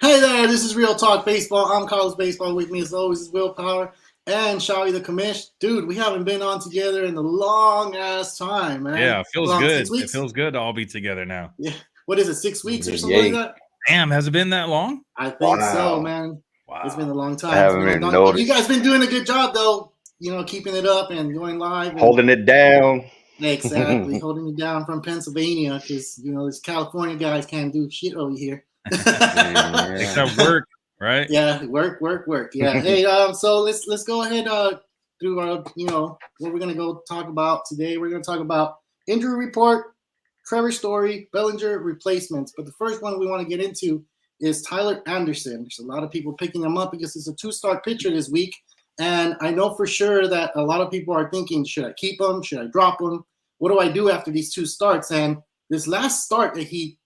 Hey there, this is Real Talk Baseball. I'm Carlos Baseball. With me as always is Willpower and Shawi the Commish. Dude, we haven't been on together in a long ass time, man. Yeah, it feels Long good. 6 It weeks? feels good to all be together now. Yeah. What is it, 6 weeks or something like Yay. that? Damn, has it been that long? I think so, Wow. man. It's been a Wow. long I time. It's haven't been a even long, but you noticed. guys been doing a good job though, keeping it up and going live and Holding it down. exactly holding it down from Pennsylvania because these California guys can't do shit over here. Yeah. Except work, right? Yeah, work. Yeah. Hey, so let's go ahead through our what we're gonna go talk about today. We're gonna talk about injury report, Trevor Story, Bellinger replacements. But the first one we want to get into is Tyler Anderson. There's a lot of people picking him up because he's a 2-star pitcher this week, and I know for sure that a lot of people are thinking, should I keep him? Should I drop him? What do I do after these 2 starts? And this last start that he,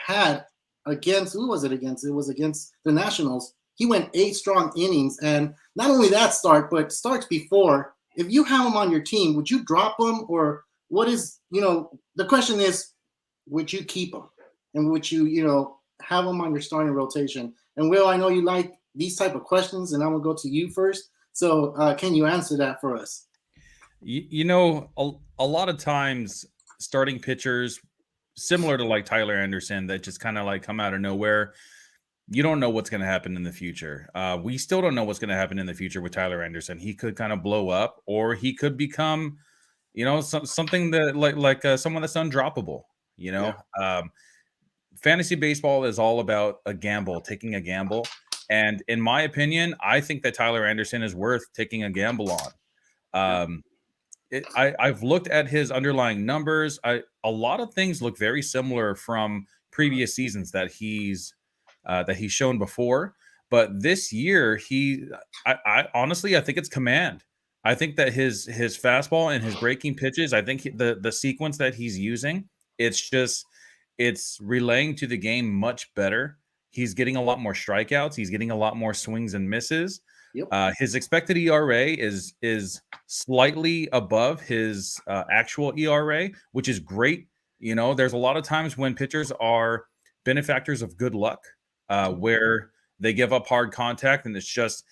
had against who was it against? It was against the Nationals. He went 8 strong innings, and not only that start, but starts before. If you have him on your team, would you drop him, or what is the question is, would you keep him, and would you have him on your starting rotation? And Will, I know you like these type of questions, and I'm gonna go to you first. So can you answer that for us? A lot of times starting pitchers similar to like Tyler Anderson that just kind of like come out of nowhere. You don't know what's going to happen in the future. We still don't know what's going to happen in the future with Tyler Anderson. He could kind of blow up, or he could become, something that like someone that's undroppable. Fantasy baseball is all about a gamble, taking a gamble. And in my opinion, I think that Tyler Anderson is worth taking a gamble on. I've looked at his underlying numbers. A lot of things look very similar from previous seasons that he's shown before. But this year, I honestly, I think it's command. I think that his fastball and his breaking pitches, I think the sequence that he's using, it's relaying to the game much better. He's getting a lot more strikeouts. He's getting a lot more swings and misses. Yep. His expected ERA is slightly above his actual ERA, which is great. There's a lot of times when pitchers are benefactors of good luck, where they give up hard contact and it's just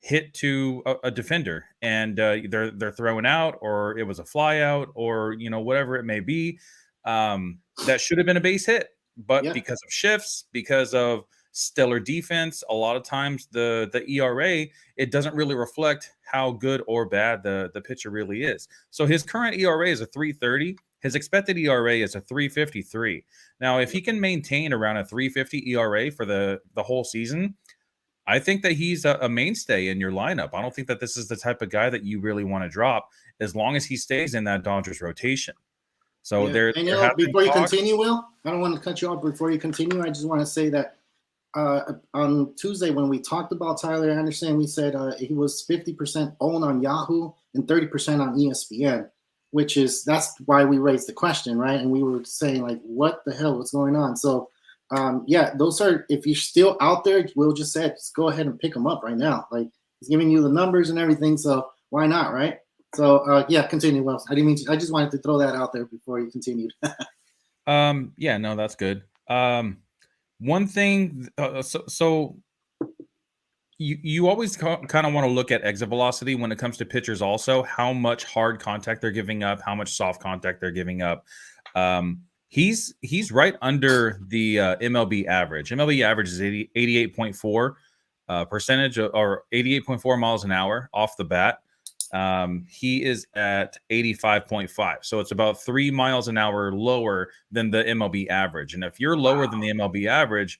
hit to a defender, and they're thrown out, or it was a fly out, or whatever it may be. That should have been a base hit, but Yeah. because of shifts, because of stellar defense, a lot of times the ERA, it doesn't really reflect how good or bad the pitcher really is. So his current ERA is a 3.30. His expected ERA is a 3.53. Now, if he can maintain around a 3.50 ERA for the whole season, I think that he's a mainstay in your lineup. I don't think that this is the type of guy that you really want to drop as long as he stays in that Dodgers rotation. So Yeah. there And has been before you talk. continue, Will, I don't want to cut you off. Before you continue, I just want to say that on Tuesday when we talked about Tyler Anderson, we said he was 50% owned on Yahoo and 30% on ESPN, that's why we raised the question, right? And we were saying like, what the hell was going on? So those are, if you're still out there, Will just said, just go ahead and pick them up right now. Like, he's giving you the numbers and everything, so why not, right? So continue, Will. I didn't mean to, I just wanted to throw that out there before you continued. No, that's good. One thing, so you always kind of want to look at exit velocity when it comes to pitchers also, how much hard contact they're giving up, how much soft contact they're giving up. He's right under the MLB average. MLB average is 88.4 percentage, or 88.4 miles an hour off the bat. He is at 85.5. So it's about 3 miles an hour lower than the MLB average. And if you're lower than the MLB average,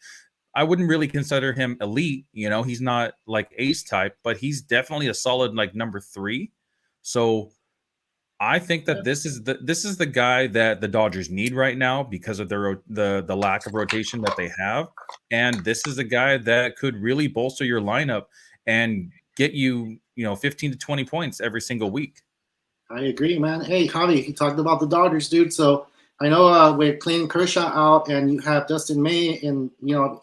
I wouldn't really consider him elite. He's not like ace type, but he's definitely a solid like number 3. So I think that this is the guy that the Dodgers need right now because of the lack of rotation that they have, and this is a guy that could really bolster your lineup and get you 15 to 20 points every single week. I agree, man. Hey, Javi, he talked about the Dodgers, dude. So I know with Clayton Kershaw out and you have Dustin May, and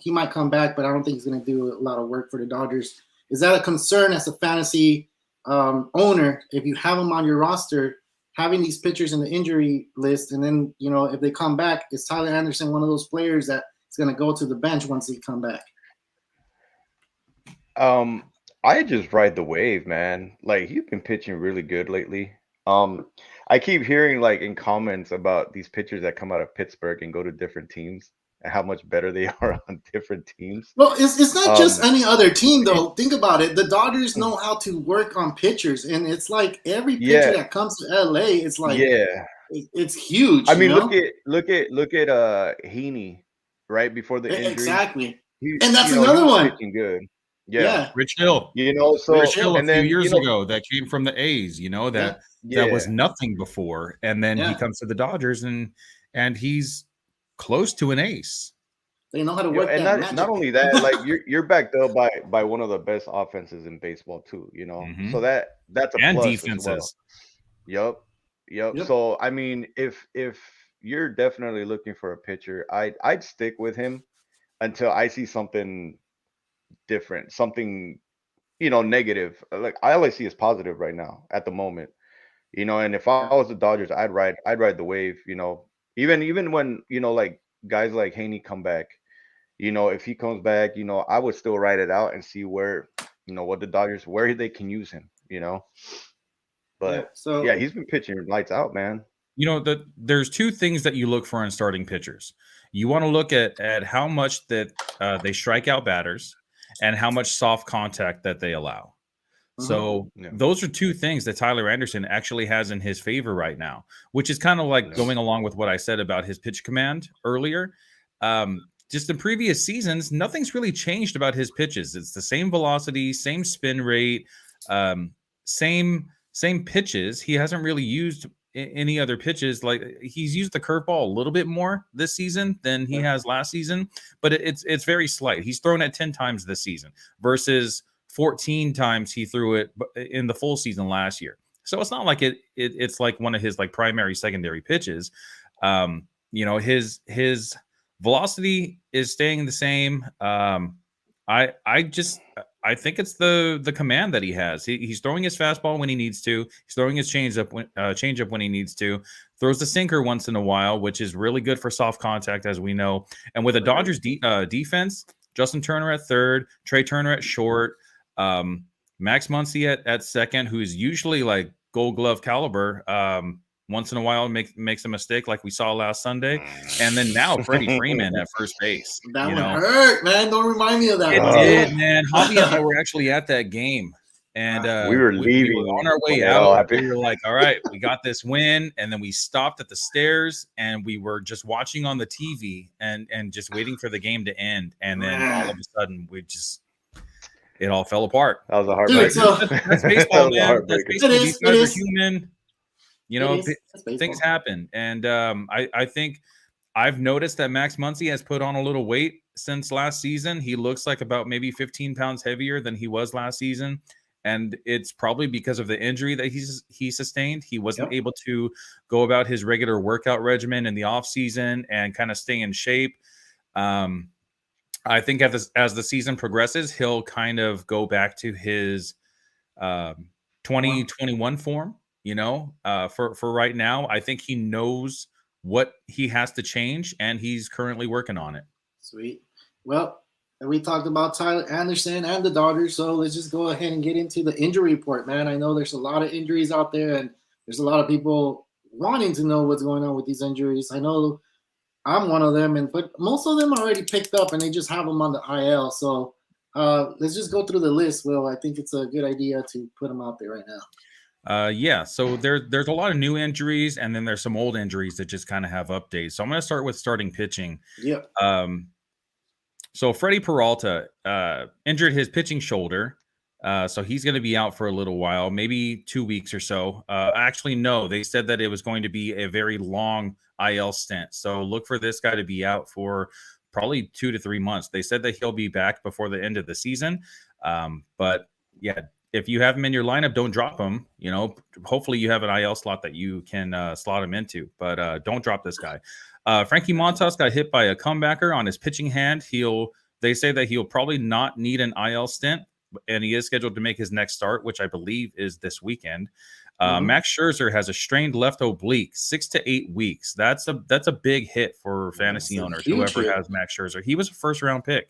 he might come back, but I don't think he's going to do a lot of work for the Dodgers. Is that a concern as a fantasy owner if you have him on your roster, having these pitchers in the injury list, and then if they come back, is Tyler Anderson one of those players that is going to go to the bench once they come back? I just ride the wave, man. Like he's been pitching really good lately. Um, I keep hearing like in comments about these pitchers that come out of Pittsburgh and go to different teams and how much better they are on different teams. Well, it's not just Um, any other team though. Think about it. The Dodgers know how to work on pitchers, and it's like every pitcher yeah, that comes to LA, it's like yeah. it's huge, I you mean, know? look at Heaney right before the injury. Exactly. He And that's he another was one. pitching good. Yeah. Yeah. Rich Hill. Rich So Rich Hill Hill. a and few then years ago that came from the A's, Yeah. that was yeah. nothing before, and then he Yeah. comes to the Dodgers and he's close to an ace. They know how to work And that not magic. only that, like you're backed up by one of the best offenses in baseball too, you know. So Mhm. that's a And plus as well. defenses. Yep. Yep. Yep. So I mean, if you're definitely looking for a pitcher, I'd stick with him until I see something different, something, negative. Like I only see as positive right now at the moment. And if I was the Dodgers, I'd ride the wave, even when, like guys like Haney come back. If he comes back, I would still ride it out and see where, what the Dodgers, where they can use him. Yeah. But yeah, So he's been pitching lights out, man. There's two things that you look for in starting pitchers. You want to look at how much that they strike out batters and how much soft contact that they allow. So Yeah. those are two things that Tyler Anderson actually has in his favor right now, which is kind of like Yeah. going along with what I said about his pitch command earlier. Just in previous seasons, nothing's really changed about his pitches. It's the same velocity, same spin rate, same pitches. He hasn't really used any other pitches. Like he's used the curveball a little bit more this season than he has last season, but it's very slight. He's thrown it 10 times this season versus 14 times he threw it in the full season last year. So it's not like it's like one of his like primary secondary pitches. His velocity is staying the same. I think it's the command that he has. He's throwing his fastball when he needs to. He's throwing his changeup when he needs to. Throws the sinker once in a while, which is really good for soft contact, as we know. And with the Dodgers defense, Justin Turner at third, Trey Turner at short, Max Muncy at second, who is usually like Gold Glove caliber. Once in a while makes a mistake like we saw last Sunday. And then now Freddie Freeman at first base. that one hurt, man. Don't remind me of that. It did, man. Javi and I were actually at that game. And we were leaving. We were on our way out. We were like, all right, we got this win. And then we stopped at the stairs and we were just watching on the TV and just waiting for the game to end. And then all of a sudden it all fell apart. That was a heartbreaker. That's baseball, man. That's baseball. These guys are human. Things happen. And I think I've noticed that Max Muncy has put on a little weight since last season. He looks like about maybe 15 pounds heavier than he was last season. And it's probably because of the injury that he sustained. He wasn't able to go about his regular workout regimen in the off season and kind of stay in shape. I think as the season progresses, he'll kind of go back to his 2021 form. For right now, I think he knows what he has to change, and he's currently working on it. Sweet. Well, we talked about Tyler Anderson and the Dodgers, so let's just go ahead and get into the injury report, man. I know there's a lot of injuries out there, and there's a lot of people wanting to know what's going on with these injuries. I know I'm one of them, but most of them are already picked up, and they just have them on the IL. So let's just go through the list, Will. I think it's a good idea to put them out there right now. So there's a lot of new injuries, and then there's some old injuries that just kind of have updates. So I'm going to start with starting pitching. Yep. So Freddie Peralta injured his pitching shoulder, so he's going to be out for a little while, maybe 2 weeks or so. Actually, no, they said that it was going to be a very long IL stint. So look for this guy to be out for probably 2 to 3 months. They said that he'll be back before the end of the season. But yeah. If you have him in your lineup, don't drop him. Hopefully you have an IL slot that you can slot him into, but don't drop this guy. Frankie Montas got hit by a comebacker on his pitching hand. They say that he'll probably not need an IL stint, and he is scheduled to make his next start, which I believe is this weekend. Max Scherzer has a strained left oblique, 6 to 8 weeks. That's a big hit for fantasy owners. Whoever has Max Scherzer, he was a first round pick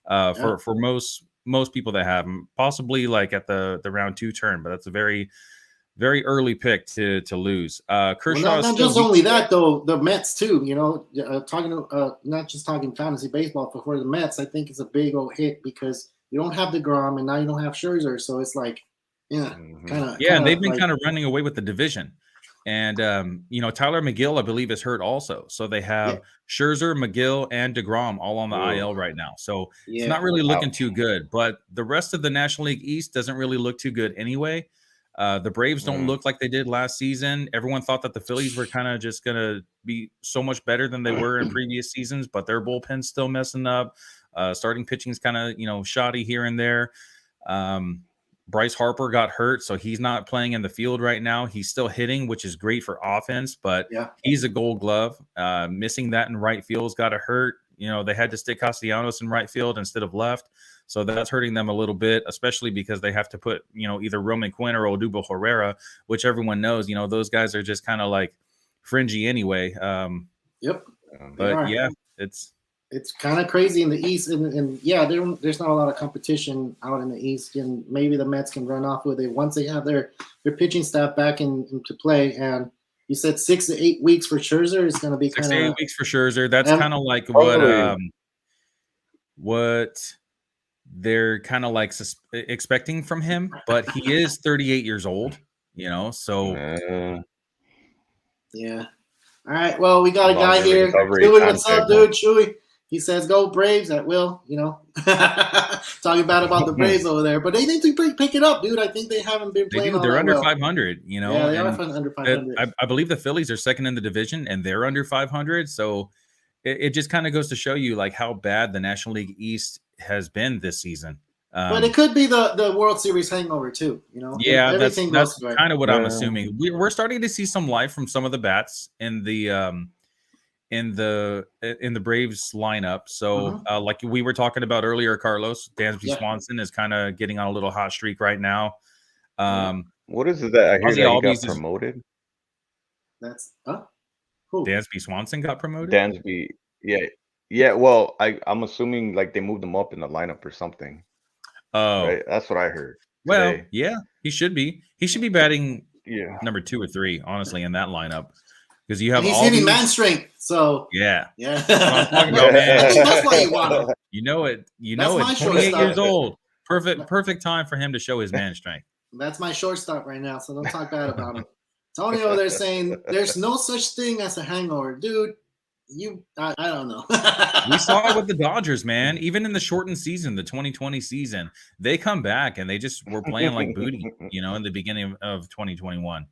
for most most people that have him, possibly like at the round 2 turn, but that's a very, very early pick to lose. Kershaw Well, is not still just only that though. The Mets too. You know, not just talking fantasy baseball, but for the Mets, I think it's a big old hit because you don't have DeGrom and now you don't have Scherzer, so it's like, yeah, and they've been kind of running away with the division. And Tyler McGill, I believe, is hurt also. So they have Scherzer, McGill, and DeGrom all on the IL right now. So it's not really looking too good. But the rest of the National League East doesn't really look too good anyway. The Braves don't look like they did last season. Everyone thought that the Phillies were kind of just going to be so much better than they were in previous seasons, but their bullpen's still messing up. Starting pitching's kind of, shoddy here and there. Bryce Harper got hurt, so he's not playing in the field right now. He's still hitting, which is great for offense, but he's a Gold Glove. Missing that in right field's got to hurt. They had to stick Castellanos in right field instead of left, so that's hurting them a little bit, especially because they have to put, either Roman Quinn or Odubel Herrera, which everyone knows, those guys are just kind of like fringy anyway. But yeah, it's kind of crazy in the East, and there's not a lot of competition out in the East, and maybe the Mets can run off with it once they have their pitching staff back into play. And you said 6 to 8 weeks for Scherzer. It's going to be 6 to 8 weeks for Scherzer. That's kind of like what they're kind of like expecting from him, but he is 38 years old, so yeah. All right, well, we got a guy here. Chewy, what's up, dude? Chewy. He says, go Braves at will, talking bad about the Braves over there. But they need to pick it up, dude. I think they haven't been playing. They're under 500, Yeah, they are under 500. I believe the Phillies are second in the division, and they're under 500. So it just kind of goes to show you like how bad the National League East has been this season. But it could be the World Series hangover too, Yeah, that's kind of what I'm assuming. We're starting to see some life from some of the bats in the Braves lineup. So like we were talking about earlier, Carlos, Dansby Swanson is kind of getting on a little hot streak right now. What is it that I hear that he got promoted? That's who? Dansby Swanson got promoted. Dansby, yeah. Well, I'm assuming like they moved him up in the lineup or something. Oh, right? That's what I heard. Well, today. yeah, he should be. He should be batting number 2 or 3, honestly, in that lineup. Because you have he's hitting man strength, so yeah. That's what I'm talking about, man. I think that's why you want him. You know it. 28 years old. Perfect time for him to show his man strength. That's my shortstop right now, so don't talk bad about him. Tony over there saying there's no such thing as a hangover, dude. I don't know. We saw it with the Dodgers, man. Even in the shortened season, the 2020 season, they come back and they just were playing like booty, in the beginning of 2021.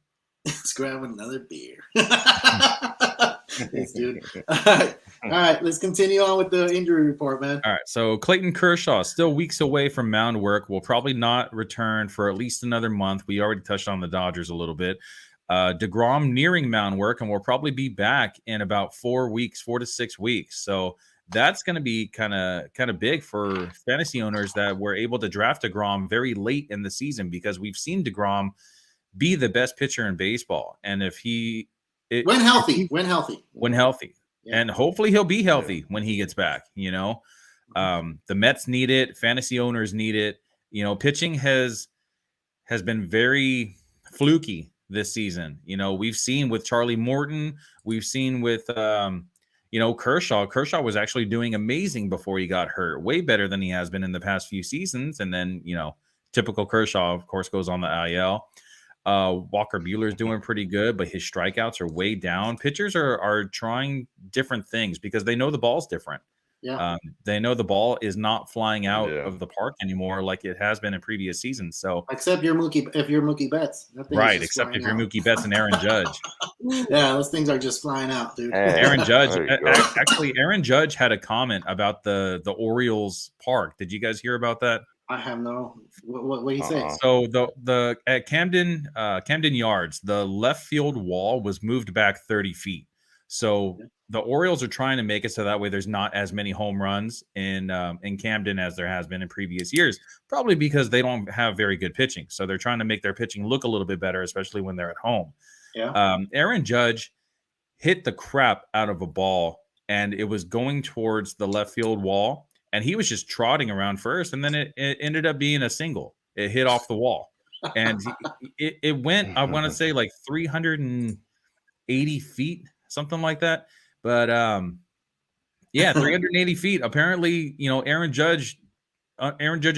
Let's grab another beer. Thanks, dude. All right, let's continue on with the injury report, man. All right, so Clayton Kershaw still weeks away from mound work. Will probably not return for at least another month. We already touched on the Dodgers a little bit. DeGrom nearing mound work and will probably be back in about 4 to 6 weeks. So that's going to be kind of big for fantasy owners that were able to draft DeGrom very late in the season, because we've seen DeGrom be the best pitcher in baseball. And if when healthy, yeah. And hopefully he'll be healthy when he gets back, the Mets need it. Fantasy owners need it. Pitching has been very fluky this season. We've seen with Charlie Morton, we've seen with Kershaw. Kershaw was actually doing amazing before he got hurt, way better than he has been in the past few seasons. And then typical Kershaw, of course, goes on the IL. Walker Buehler's doing pretty good, but his strikeouts are way down. Pitchers are trying different things because they know the ball's different. Yeah. They know the ball is not flying out of the park anymore like it has been in previous seasons. So except if you're Mookie Betts. Right, except if you're Mookie Betts and Aaron Judge. Yeah, those things are just flying out, dude. Aaron Judge, actually, Aaron Judge had a comment about the Orioles park. Did you guys hear about that? I have no. What do you say? So the at Camden Yards, the left field wall was moved back 30 feet. So the Orioles are trying to make it so that way there's not as many home runs in Camden as there has been in previous years, probably because they don't have very good pitching. So they're trying to make their pitching look a little bit better, especially when they're at home. Yeah. Aaron Judge hit the crap out of a ball, and it was going towards the left field wall. and he was just trotting around first, and then it ended up being a single. It hit off the wall, and it went, I want to say, like 380 feet, something like that. But yeah, 380 feet. Apparently, Aaron Judge's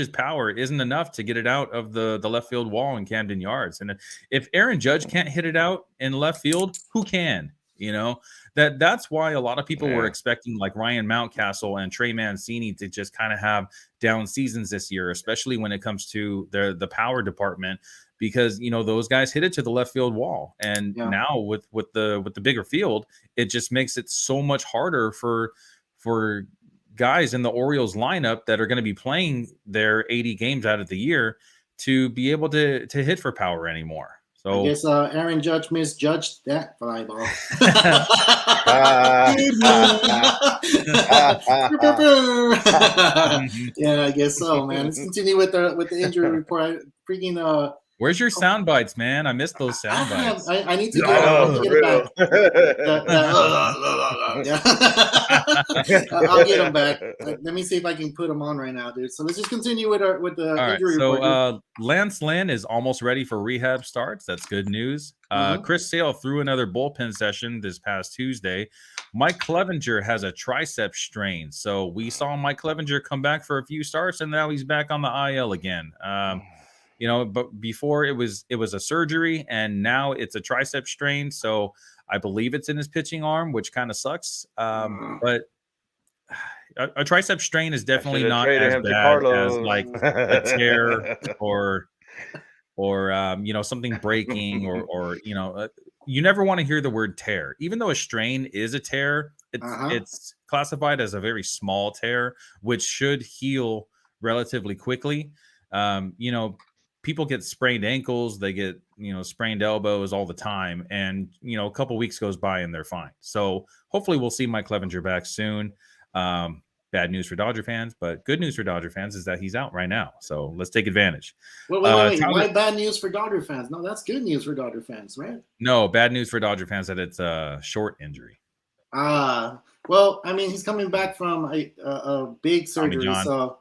power isn't enough to get it out of the left field wall in Camden Yards. And if Aaron Judge can't hit it out in left field, who can? That's why a lot of people were expecting like Ryan Mountcastle and Trey Mancini to just kind of have down seasons this year, especially when it comes to the power department, because those guys hit it to the left field wall. And now with the bigger field, it just makes it so much harder for guys in the Orioles lineup that are going to be playing their 80 games out of the year to be able to hit for power anymore. So I guess Aaron Judge misjudged that fly ball. Yeah, I guess so, man. Let's continue with the injury report. Where's your sound bites, man? I missed those sound bites. I need to get it back. I'll get them back. Let me see if I can put them on right now, dude. So let's just continue with the injury report. So Lance Lynn is almost ready for rehab starts. That's good news. Chris Sale threw another bullpen session this past Tuesday. Mike Clevenger has a tricep strain. So we saw Mike Clevenger come back for a few starts, and now he's back on the IL again. But before it was a surgery, and now it's a tricep strain. So I believe it's in his pitching arm, which kind of sucks. But a tricep strain is definitely not as bad as like a tear or something breaking or you never want to hear the word tear, even though a strain is a tear. It's classified as a very small tear, which should heal relatively quickly. People get sprained ankles, they get, sprained elbows all the time. And, a couple weeks goes by and they're fine. So hopefully we'll see Mike Clevenger back soon. Bad news for Dodger fans, but good news for Dodger fans is that he's out right now. So let's take advantage. Wait. Why bad news for Dodger fans? No, that's good news for Dodger fans, right? No, bad news for Dodger fans that it's a short injury. Well, I mean, he's coming back from a big surgery, so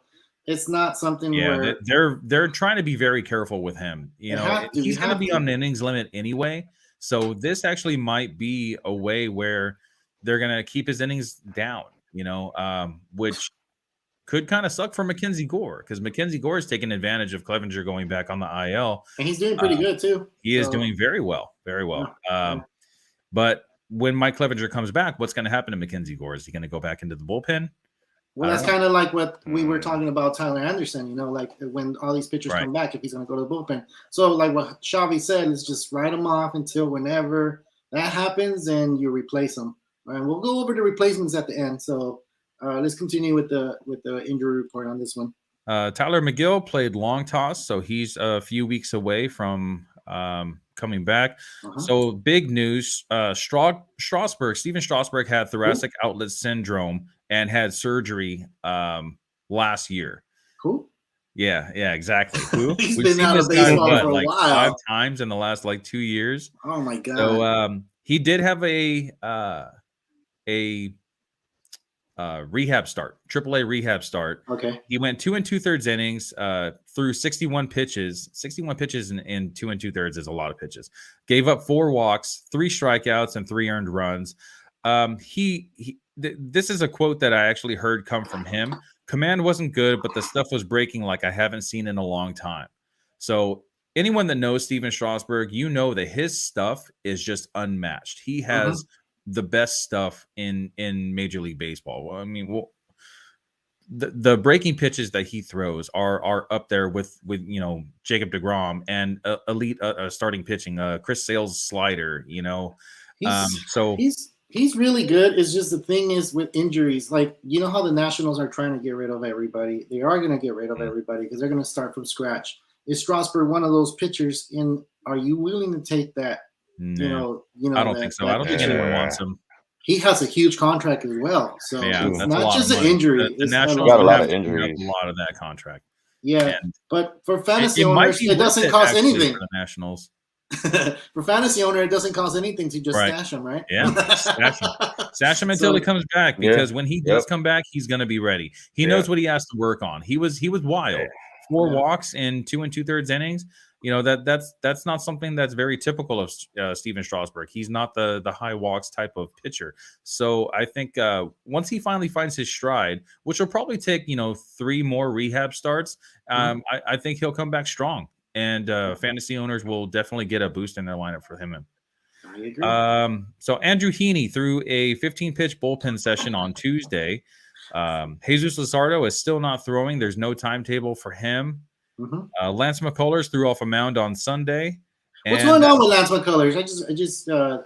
it's not something where they're trying to be very careful with him. He's going to be on an innings limit anyway. So this actually might be a way where they're going to keep his innings down, which could kind of suck for Mackenzie Gore, because Mackenzie Gore is taking advantage of Clevenger going back on the IL. And he's doing pretty good too. He is doing very well, very well. But when Mike Clevenger comes back, what's going to happen to Mackenzie Gore? Is he going to go back into the bullpen? Well, that's kind of like what we were talking about Tyler Anderson, like when all these pitchers come back, if he's going to go to the bullpen. So like what Xavi said is just write him off until whenever that happens and you replace him. And we'll go over the replacements at the end. So let's continue with the injury report on this one. Tyler McGill played long toss, so he's a few weeks away from coming back. So big news, Steven Strasburg had thoracic outlet syndrome and had surgery last year. Cool. Yeah, exactly. Cool. He's been out of baseball for a while. 5 times in the last 2 years. Oh my god. So he did have a rehab start, AAA rehab start. Okay. He went 2 2/3 innings, threw 61 pitches. 61 pitches in 2 2/3 is a lot of pitches. Gave up 4 walks, 3 strikeouts, and 3 earned runs. This is a quote that I actually heard come from him. Command wasn't good, but the stuff was breaking like I haven't seen in a long time. So anyone that knows Steven Strasburg, that his stuff is just unmatched. He has the best stuff in Major League Baseball. I mean, the breaking pitches that he throws are up there with Jacob deGrom and elite starting pitching. Chris Sale's slider, He's really good. It's just the thing is with injuries, like how the Nationals are trying to get rid of everybody. They are going to get rid of everybody because they're going to start from scratch. Is Strasburg one of those pitchers? Are you willing to take that? No. I don't think so. I don't think anyone wants him. He has a huge contract as well, so it's not just an injury. The Nationals got a lot of injuries. A lot of that contract. Yeah, but for fantasy owners, it doesn't cost anything. For the Nationals. For fantasy owner, it doesn't cost anything to just Right. stash him, right? Yeah, stash him until So- he comes back, because when he does Yep. come back, he's going to be ready. He knows what he has to work on. He was wild. 4 walks in 2 2/3 innings. You know, that's not something that's very typical of Steven Strasburg. He's not the high walks type of pitcher. So I think once he finally finds his stride, which will probably take 3 more rehab starts, I think he'll come back strong. And fantasy owners will definitely get a boost in their lineup for him. I agree. So Andrew Heaney threw a 15-pitch bullpen session on Tuesday. Jesus Luzardo is still not throwing. There's no timetable for him. Lance McCullers threw off a mound on Sunday. What's going on with Lance McCullers? It's a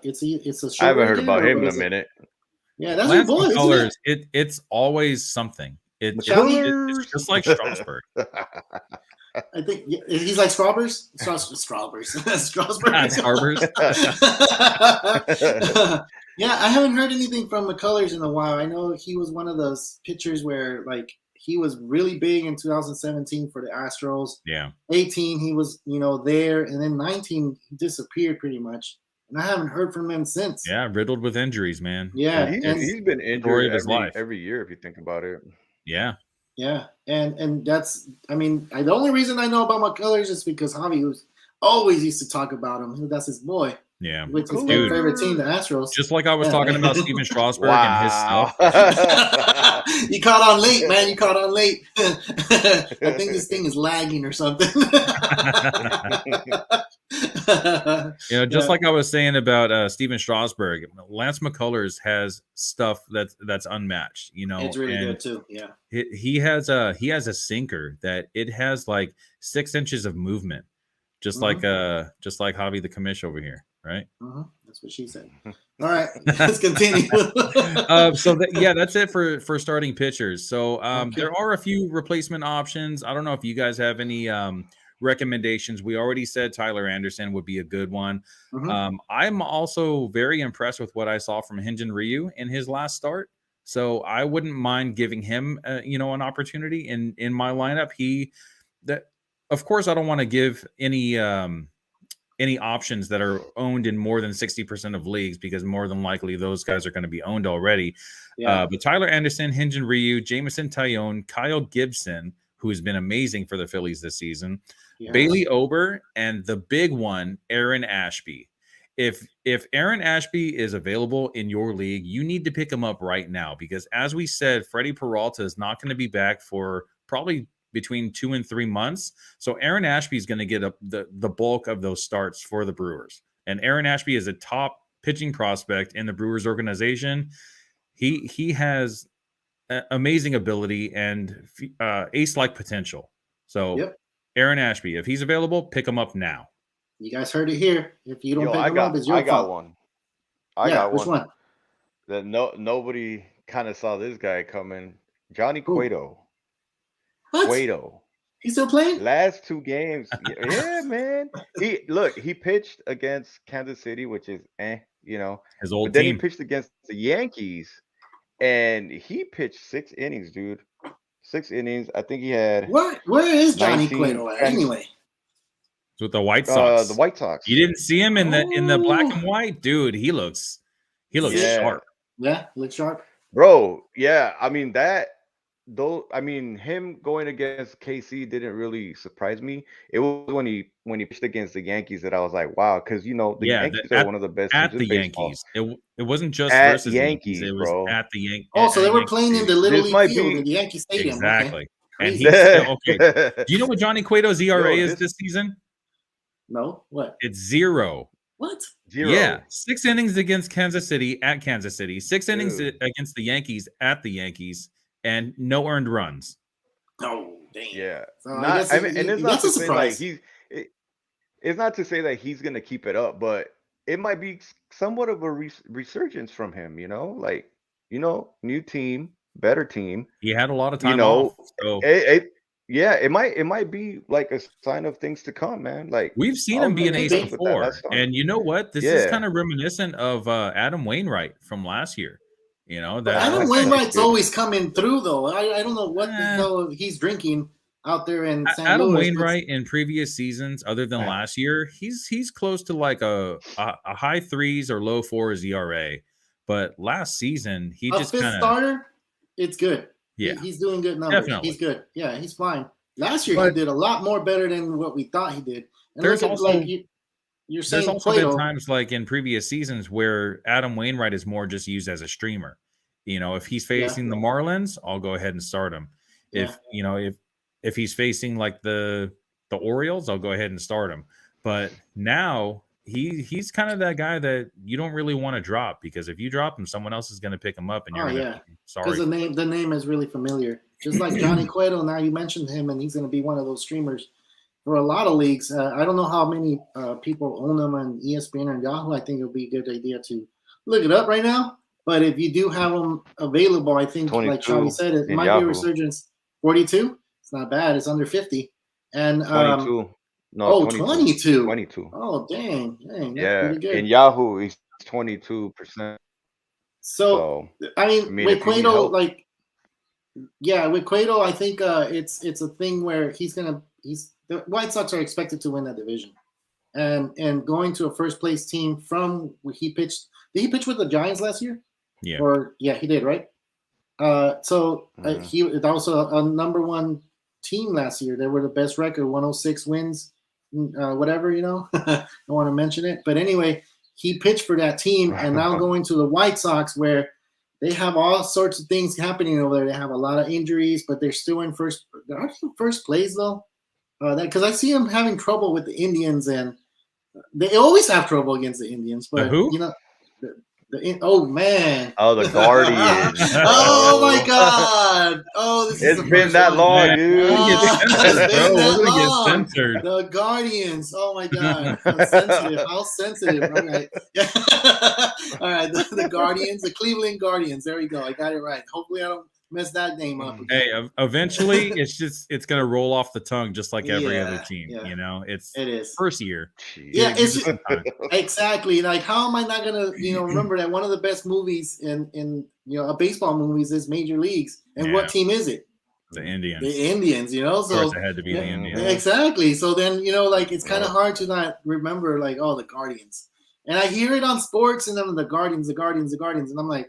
I haven't heard again, about or him what in a is it? minute. Yeah, that's Lance your boy, McCullers. isn't It's always something. It's just like Strasburg. I think he's like Strawbers. Strawbers. Strasburg. Strawbers. Yeah, I haven't heard anything from McCullers in a while. I know he was one of those pitchers where like he was really big in 2017 for the Astros. Yeah. 18 he was there, and then 19 he disappeared pretty much, and I haven't heard from him since. Yeah, riddled with injuries, man. Yeah, he's been Story injured of his life. every year if you think about it. Yeah. Yeah, and that's the only reason I know about McCullers is because Javi was always used to talk about him. That's his boy. Yeah. Which is Dude. their favorite team, the Astros. Just like I was talking about Steven Strasburg and his stuff. You caught on late, man. You caught on late. I think this thing is lagging or something. Just like I was saying about Steven Strasburg, Lance McCullers has stuff that's unmatched. It's really good too. Yeah, he has a sinker that it has like 6 inches of movement, just like Javi the commish over here, right? That's what she said. All right, let's continue. That's it for starting pitchers. So there are a few replacement options. I don't know if you guys have any recommendations. We already said Tyler Anderson would be a good one. I'm also very impressed with what I saw from Hyun-Jin Ryu in his last start. So I wouldn't mind giving him, an opportunity in my lineup. Of course, I don't want to give any options that are owned in more than 60% of leagues, because more than likely those guys are going to be owned already. Yeah. But Tyler Anderson, Hyun-Jin Ryu, Jameson Taillon, Kyle Gibson, who has been amazing for the Phillies this season, Bailey Ober, and the big one, Aaron Ashby. If Aaron Ashby is available in your league, you need to pick him up right now, because as we said, Freddie Peralta is not going to be back for probably between 2 and 3 months. So Aaron Ashby is going to get the bulk of those starts for the Brewers. And Aaron Ashby is a top pitching prospect in the Brewers organization. He has amazing ability and ace-like potential. So Aaron Ashby, if he's available, pick him up now. You guys heard it here. If you don't pick him up, it's your fault. I got one. I got which one? That nobody kind of saw this guy coming. Johnny Cueto. What? Cueto. He's still playing? Last 2 games. Yeah, man. He pitched against Kansas City, which is his old but then team. He pitched against the Yankees, and he pitched 6 innings, dude. 6 innings. I think he had. Where is Johnny Cueto at anyway? It's with the White Sox. The White Sox. You didn't see him in the black and white, dude. He looks sharp. Yeah, looks sharp, bro. Yeah, him going against KC didn't really surprise me. It was when he pitched against the Yankees that I was like, wow, because the Yankees are one of the best at teams the in baseball. Yankees. It wasn't just at versus Yankees, it was bro. at the Yankees. Oh, so they were playing in the Little League field in the Yankee Stadium. Exactly. Okay. And he's still, okay. Do you know what Johnny Cueto's ERA is this season? No. What? It's 0. What? 0. Yeah, 6 innings against Kansas City at Kansas City, 6 innings against the Yankees at the Yankees, and no earned runs. Oh, damn. Yeah. So and it's not to say like it's not to say that he's gonna keep it up, but it might be somewhat of a resurgence from him. New team, better team. He had a lot of time off. So. It might be like a sign of things to come, man. Like we've seen him be an ace before, and you know what? This is kind of reminiscent of Adam Wainwright from last year. That Adam Wainwright's always coming through, though. I don't know what the hell he's drinking. out there in St. Adam Louis. Wainwright in previous seasons, other than last year, he's close to like a high threes or low fours ERA. But last season, he A just fifth kind of starter, it's good. Yeah, he's doing good numbers. definitely. He's good. Yeah, he's fine. Last year But he did a lot more better than what we thought he did. And there's look at also you're there's saying also been Cueto. times like in previous seasons where Adam Wainwright is more just used as a streamer. You know, if he's facing the Marlins, I'll go ahead and start him. Yeah. If he's facing like the Orioles, I'll go ahead and start him. But now he's kind of that guy that you don't really want to drop, because if you drop him, someone else is going to pick him up, and you're going to be sorry. Because the name is really familiar. Just like Johnny Cueto, now you mentioned him, and he's going to be one of those streamers for a lot of leagues. I don't know how many people own them on ESPN and Yahoo. I think it would be a good idea to look it up right now. But if you do have them available, I think, like Charlie said, it might be a resurgence. 42? It's not bad. It's under 50. And 22. No, 22. 22. Oh, dang. That's pretty good. In Yahoo, he's 22%. So I mean with Cueto, with Cueto, I think it's a thing where the White Sox are expected to win that division. And going to a first place team from where he pitched. Did he pitch with the Giants last year? Yeah. He did, right? He was also a number one team last year. They were the best record, 106 wins, whatever, I don't want to mention it. But anyway, he pitched for that team, and now going to the White Sox, where they have all sorts of things happening over there. They have a lot of injuries, but they're still in first. They're in first place though, because I see them having trouble with the Indians, and they always have trouble against the Indians. But who? Oh man! Oh, the Guardians! Oh my God! Oh, it's been that long, dude. Censored. The Guardians! Oh my God! Sensitive. How sensitive? All right. All right. The Guardians, the Cleveland Guardians. There we go. I got it right. Hopefully, I don't mess that name up. Hey, eventually, it's gonna roll off the tongue just like every other team. Yeah. It is first year. Yeah, it's exactly like, how am I not gonna remember that one of the best movies in a baseball movies is Major Leagues, and what team is it? The Indians. The Indians, so of course it had to be the Indians. Exactly. So then it's kind of hard to not remember the Guardians, and I hear it on sports, and then the Guardians, and I'm like,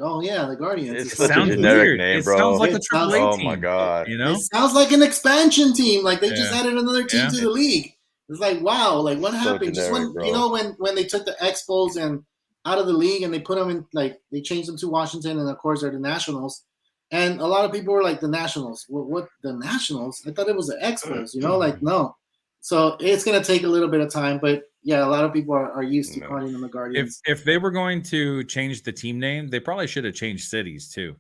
oh yeah, the Guardians. It sounds generic name, bro. It sounds like a AAA team. Oh my God! It sounds like an expansion team. Like they just added another team to the league. It's like, wow, like what happened? Generic, just when they took the Expos and out of the league and they put them in, they changed them to Washington, and of course they're the Nationals. And a lot of people were like, the Nationals. What the Nationals? I thought it was the Expos. No. So it's gonna take a little bit of time, but yeah, a lot of people are used to calling them the Guardians. If they were going to change the team name, they probably should have changed cities too.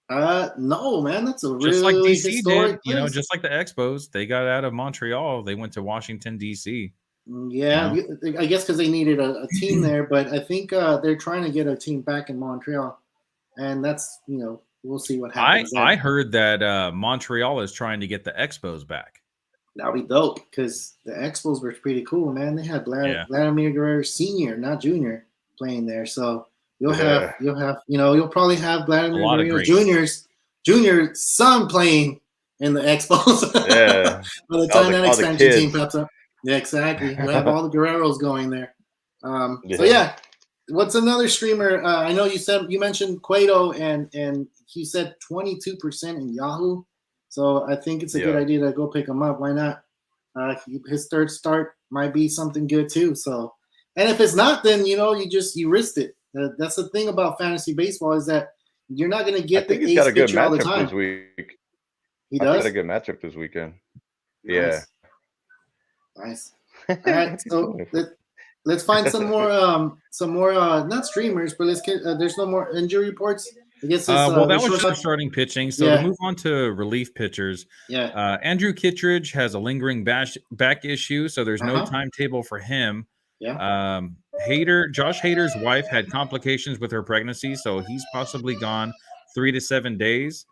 No, man, that's a just really like DC historic did. place. Just like the Expos, they got out of Montreal, they went to Washington D.C. Yeah, I guess because they needed a team there, but I think they're trying to get a team back in Montreal, and that's we'll see what happens. I heard that Montreal is trying to get the Expos back. That'll be dope, because the Expos were pretty cool, man. They had Vladimir Guerrero Sr., not Jr., playing there. So you'll probably have Vladimir Guerrero Jr.'s son playing in the Expos. Yeah. By the time that expansion team pops up. Yeah, exactly. You'll have all the Guerreros going there. So yeah. What's another streamer? I know you mentioned Cueto, and he said 22% in Yahoo. So I think it's a good idea to go pick him up. Why not? His third start might be something good too. So, and if it's not, then you risked it. That's the thing about fantasy baseball, is that you're not going to get the ace pitcher all the time. This week. He does. Got a good matchup this weekend. Nice. Yeah. Nice. All right. So let's find some more not streamers, but let's get. There's no more injury reports. I guess that was just starting pitching. So to move on to relief pitchers, Andrew Kittredge has a lingering back issue, so there's no timetable for him. Yeah. Josh Hader's wife had complications with her pregnancy, so he's possibly gone 3 to 7 days.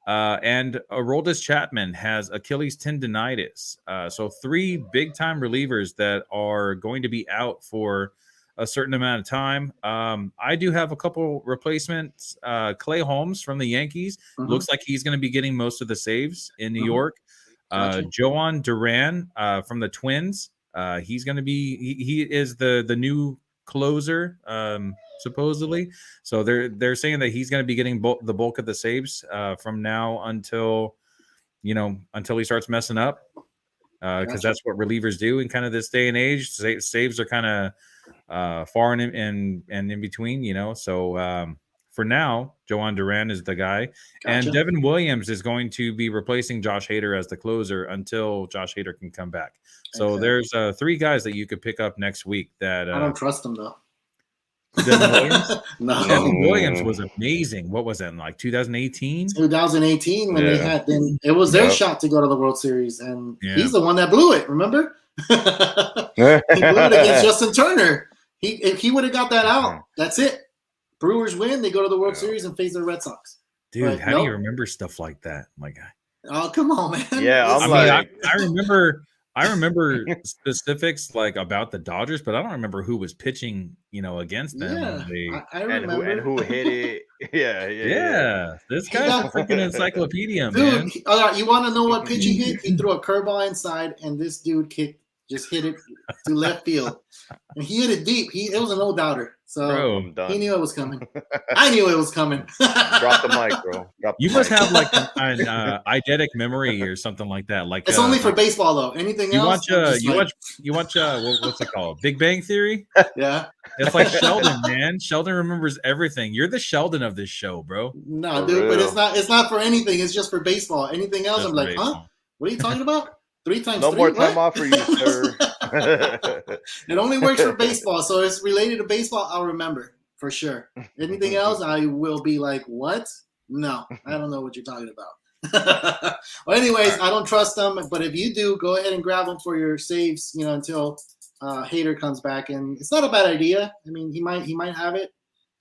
And Aroldis Chapman has Achilles tendonitis. So 3 big-time relievers that are going to be out for a certain amount of time. I do have a couple replacements. Clay Holmes from the Yankees looks like he's going to be getting most of the saves in New York. Gotcha. Joan Duran from the Twins. He's going to be he is the new closer supposedly. So they're saying that he's going to be getting the bulk of the saves from now until until he starts messing up. Because that's what relievers do in kind of this day and age. Saves are kind of far and in between, So for now, Joan Duran is the guy, and Devin Williams is going to be replacing Josh Hader as the closer until Josh Hader can come back. So there's 3 guys that you could pick up next week. That I don't trust them though. Devin Williams? No. Devin Williams was amazing. What was that in like 2018? 2018 when they had it was their shot to go to the World Series, and he's the one that blew it. Remember? He blew it against Justin Turner. If he would have got that out, that's it. Brewers win. They go to the World Series and face the Red Sox. Dude, how do you remember stuff like that, my guy? Oh, come on, man. Yeah, I remember specifics like about the Dodgers, but I don't remember who was pitching, against them. Yeah, I remember. And who hit it. Yeah. This guy's a freaking encyclopedia, dude, man. You want to know what pitch he hit? He threw a curveball inside, and this dude just hit it to left field. And he hit it deep. It was a no-doubter. So he knew it was coming. I knew it was coming. Drop the mic, bro. You must have like an eidetic memory or something like that. Like it's only for baseball though. Anything else? You watch what's it called? Big Bang Theory? Yeah. It's like Sheldon, man. Sheldon remembers everything. You're the Sheldon of this show, bro. No, dude, but it's not for anything. It's just for baseball. Anything else, I'm like, baseball. Huh? What are you talking about? 3 times no 3? more time off for you, sir. It only works for baseball, so it's related to baseball. I'll remember for sure. Anything else, I will be like, what? No, I don't know what you're talking about. Well, anyways, I don't trust them, but if you do, go ahead and grab them for your saves, until Hader comes back, and it's not a bad idea. I mean, he might have it,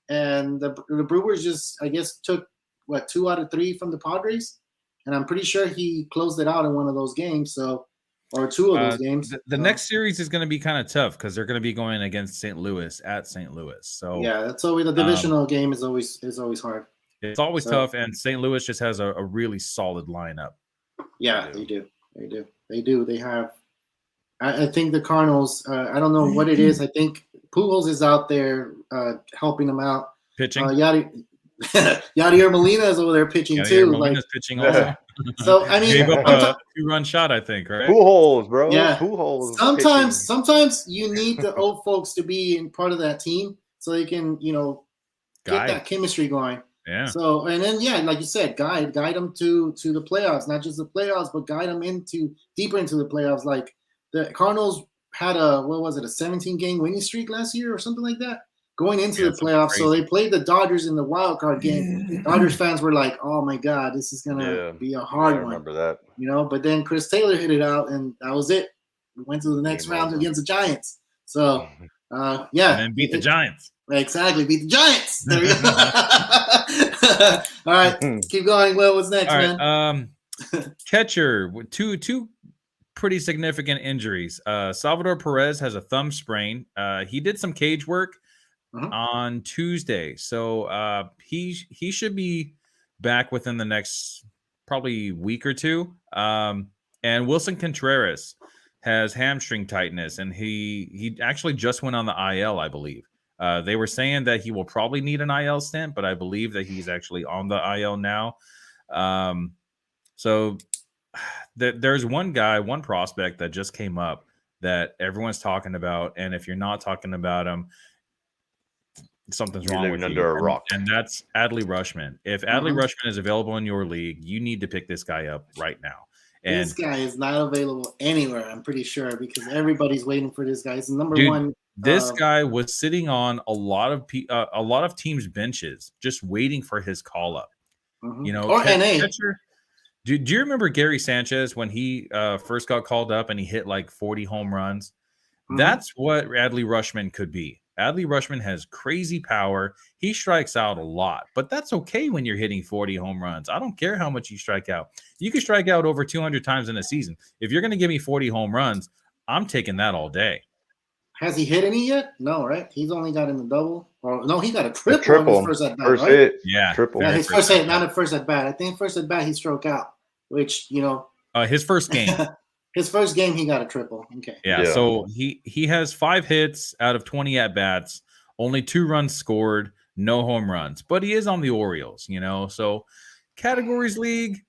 and the Brewers just, I guess, took 2 out of 3 from the Padres. And I'm pretty sure he closed it out in one of those games, or 2 of those games. The next series is going to be kind of tough because they're going to be going against St. Louis at St. Louis. So yeah, that's always the divisional game is always hard. It's always tough, and St. Louis just has a really solid lineup. Yeah, they do. They have. I think the Cardinals. I don't know what it is. I think Pujols is out there helping them out. Pitching. Yadier Molina is over there pitching too. Molina's pitching also. So I mean, gave up a 2-run shot, I think, right? Pujols, bro. Yeah. Pujols. Sometimes you need the old folks to be in part of that team so they can, get that chemistry going. Yeah. So and then like you said, guide them to the playoffs, not just the playoffs, but guide them deeper into the playoffs. Like the Cardinals had a 17-game winning streak last year or something like that. Going into the playoffs, so they played the Dodgers in the wild card game. Dodgers fans were like, "Oh my God, this is gonna be a hard one." Remember that? But then Chris Taylor hit it out, and that was it. We went to the next round against the Giants. So, and then beat the Giants. Exactly, beat the Giants. There we go. All right, keep going. What's next, man? Catcher, two pretty significant injuries. Salvador Perez has a thumb sprain. He did some cage work on Tuesday, so he should be back within the next probably week or 2. And Wilson Contreras has hamstring tightness, and he actually just went on the IL, I believe. They were saying that he will probably need an IL stint, but I believe that he's actually on the IL now. So there's one prospect that just came up that everyone's talking about, and if you're not talking about him, something's wrong with you. Under a rock. And that's Adley Rutschman. If Adley Rutschman is available in your league, you need to pick this guy up right now. And this guy is not available anywhere, I'm pretty sure, because everybody's waiting for this guy. He's the number one. This guy was sitting on a lot of teams' benches, just waiting for his call up. Or NA. Catcher, do you remember Gary Sanchez when he first got called up and he hit like 40 home runs? That's what Adley Rutschman could be. Adley Rutschman has crazy power. He strikes out a lot, but that's okay when you're hitting 40 home runs. I don't care how much you strike out. You can strike out over 200 times in a season. If you're going to give me 40 home runs, I'm taking that all day. Has he hit any yet? No, right? He's only got in the double. Or no, he got a A triple, on triple. his first at bat, First right? hit. Yeah, Triple. Yeah, very his first hit, at not bat. at first at bat. I think first at bat he struck out, which His first game. his first game he got a triple. Okay. Yeah, Yeah. so he has 5 hits out of 20 at bats, only 2 runs scored, no home runs, but he is on the Orioles, so categories league.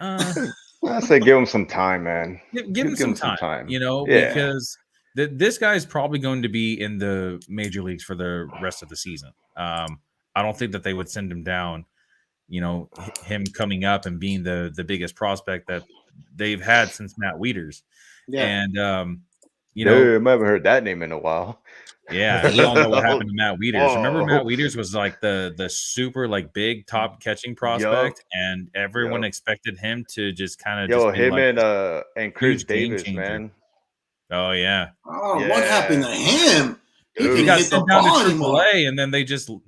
I say give him some time, man. Give him some time, because this guy is probably going to be in the major leagues for the rest of the season. I don't think that they would send him down, him coming up and being the biggest prospect that they've had since Matt Wieters. Yeah. And Dude, I haven't heard that name in a while. Yeah, we all know what happened to Matt Wieters. Whoa. Remember, Matt Wieters was like the super big top catching prospect, and everyone expected him to just kind of him like and Chris huge game Davis, changer. man. Oh yeah. Oh, what happened to him? Dude, He couldn't got hit the sent down ball to anymore. AAA, and then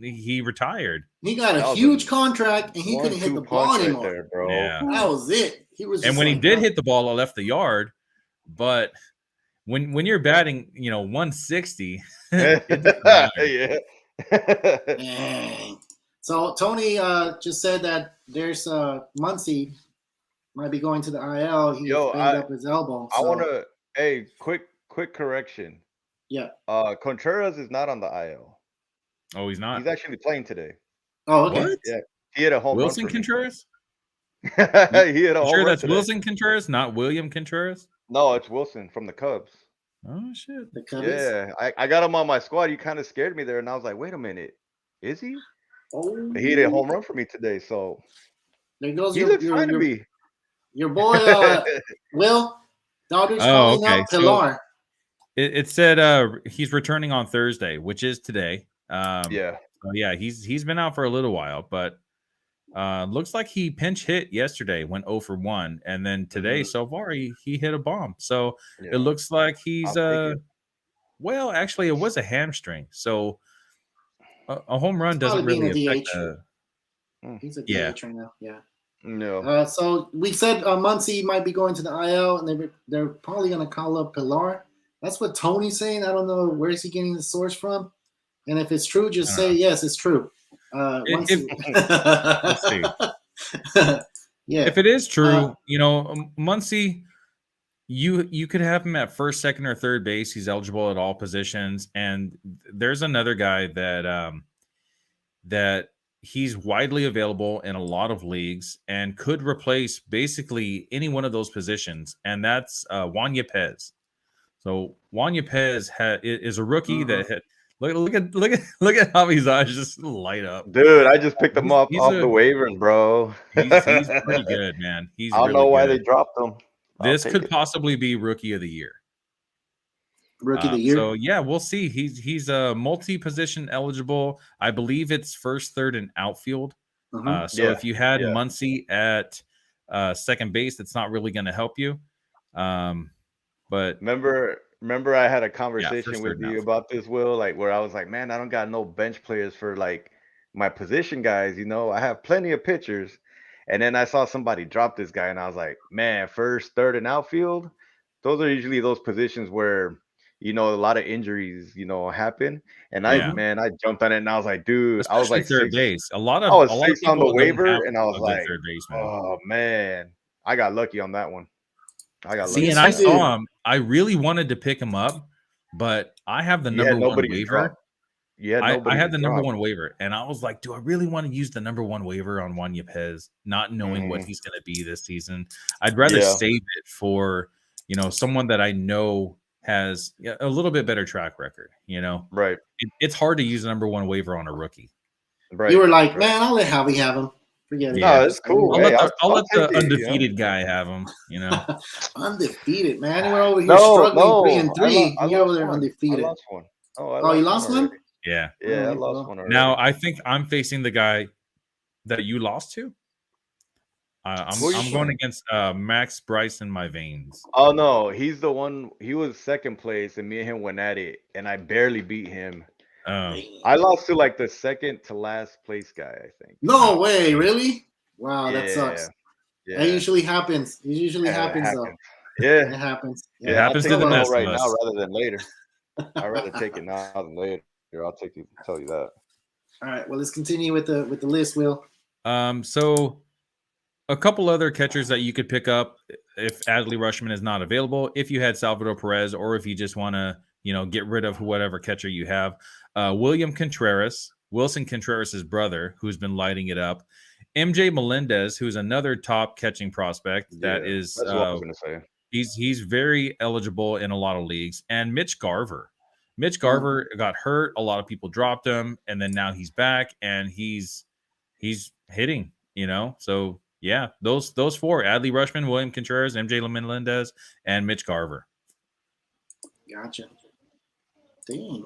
he retired. He got That a was huge a contract, and he couldn't hit the 1-2 ball punch right anymore. there, bro. Yeah. That was it. He was. And just when he like, did hit the ball, I left the yard. But when you're batting, 160, it doesn't matter. Yeah. Dang. So Tony just said that there's Muncy might be going to the IL. He banged up his elbow. I want to. Hey, quick correction. Yeah. Contreras is not on the IL. Oh, he's not. He's actually playing today. Oh, okay. What? Yeah, he hit a home Wilson run for me. Contreras? He hit a home Sure, run that's today. Wilson Contreras, not William Contreras. No, it's Wilson from the Cubs. Oh shit! The Cubs. Yeah, I got him on my squad. You kind of scared me there, and I was like, wait a minute, is he? Oh, He hit a home run for me today, so there goes he looks fine to me. your boy Will. Dodgers Oh, calling okay. out Pilar. It said he's returning on Thursday, which is today. Yeah. So yeah, he's been out for a little while, but looks like he pinch hit yesterday, went 0 for 1, and then today so far he hit a bomb. So it looks like he's well, actually it was a hamstring. So a home run doesn't really affect He's a DH right now. Yeah. No. So we said Muncy might be going to the IL, and they're probably going to call up Pilar. That's what Tony's saying. I don't know where is he getting the source from, and if it's true, just say yes, it's true. Let's see. Yeah. If it is true, Muncy, you could have him at first, second, or third base. He's eligible at all positions, and there's another guy that he's widely available in a lot of leagues and could replace basically any one of those positions, and that's Juan Yepez. So Juan Yepez is a rookie that had, look at how his eyes just light up. Dude, I just picked him up off the waivers, bro. He's pretty good, man. I don't know why they dropped him. This could possibly be rookie of the year. Rookie of the year. So yeah, we'll see. He's a multi-position eligible. I believe it's first, third, and outfield. So if you had Muncy at second base, that's not really going to help you. But remember I had a conversation with you about this, Will, like where I was like, man, I don't got no bench players for like my position guys. I have plenty of pitchers. And then I saw somebody drop this guy, and I was like, man, first, third, and outfield, those are usually those positions where a lot of injuries, happen. And I jumped on it, and I was like, dude, especially I was like third base. I was 6 on the waiver, and I was like, oh man, I got lucky on that one. And I saw him. I really wanted to pick him up, but I have the number one waiver. I had the number one waiver, and I was like, do I really want to use the number one waiver on Juan Yepez, not knowing what he's going to be this season? I'd rather save it for, someone that I know has a little bit better track record, Right. It's hard to use a number one waiver on a rookie. Right. You were like, man, I'll let Javi have him. Forget it. No, it's cool. I'll let the undefeated guy have him, Undefeated, man. We're over here struggling 3-3. And you're over there undefeated. I lost one. Oh, you lost one? Yeah. Yeah, I lost one already. Now I think I'm facing the guy that you lost to. I'm going against Max Bryce in my veins. Oh no, he's the one. He was second place, and me and him went at it, and I barely beat him. I lost to like the second to last place guy, I think. No way, really? Wow, that sucks. Yeah, that usually happens. It usually happens though. Yeah, it happens. It happens to the best right of us. now rather than later. I'd rather take it now than later. I'll tell you that. All right, well, let's continue with the list, Will. So a couple other catchers that you could pick up if Adley Rushman is not available, if you had Salvador Perez, or if you just want to, get rid of whatever catcher you have. Wilson Contreras' brother, who's been lighting it up. MJ Melendez, who's another top catching prospect that is. That's what I was going to say. He's very eligible in a lot of leagues. And Mitch Garver. Mitch Garver got hurt. A lot of people dropped him, and then now he's back and he's hitting. So. Yeah, those four: Adley Rushman, William Contreras, MJ Melendez, and Mitch Garver. Gotcha. Dang,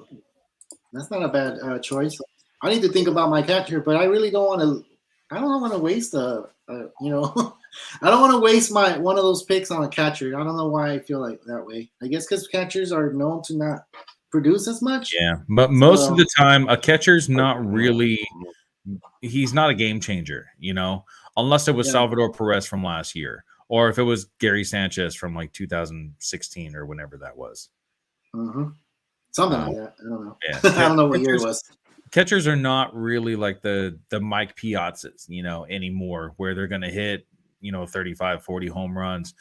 that's not a bad choice. I need to think about my catcher, but I really don't want to. I don't want to waste I don't want to waste one of those picks on a catcher. I don't know why I feel like that way. I guess because catchers are known to not produce as much. Yeah, but most of the time, a catcher's not really. He's not a game changer, unless it was Salvador Perez from last year, or if it was Gary Sanchez from like 2016 or whenever that was. Mm-hmm. Something like that. I don't know. Yeah. I don't know what year it was. Catchers are not really like the Mike Piazzas, anymore, where they're going to hit, 35, 40 home runs.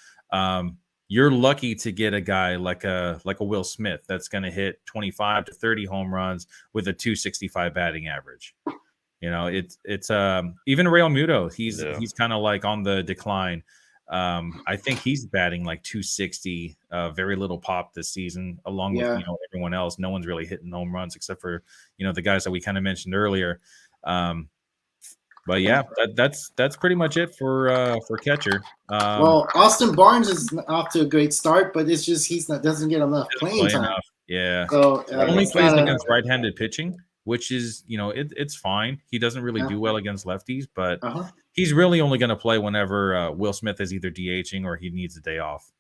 You're lucky to get a guy like a Will Smith that's going to hit 25 to 30 home runs with a 265 batting average. It's even Real Muto. He's kind of like on the decline. I think he's batting like 260, very little pop this season, along with everyone else. No one's really hitting home runs except for the guys that we kind of mentioned earlier. But yeah, that's pretty much it for catcher. Well, Austin Barnes is off to a great start, but it's just doesn't get enough playing time. Yeah, so only plays against right-handed pitching, which is it's fine. He doesn't really do well against lefties, but he's really only going to play whenever Will Smith is either DHing or he needs a day off.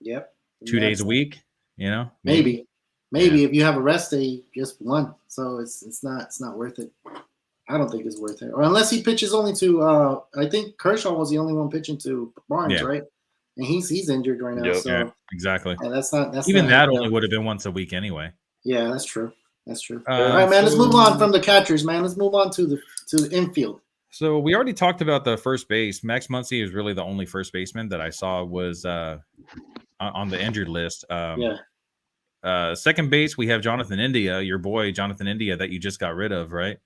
Yep, 2 days a week. Maybe if you have a rest day, just one. So it's not worth it. I don't think it's worth it, or unless he pitches only to. I think Kershaw was the only one pitching to Barnes, right? And he's injured right now. So yeah, exactly. And that's even that only would have been once a week anyway. Yeah, that's true. All right, man. Let's move on from the catchers, man. Let's move on to the infield. So we already talked about the first base. Max Muncy is really the only first baseman that I saw was on the injured list. Second base, we have Jonathan India, your boy Jonathan India, that you just got rid of, right?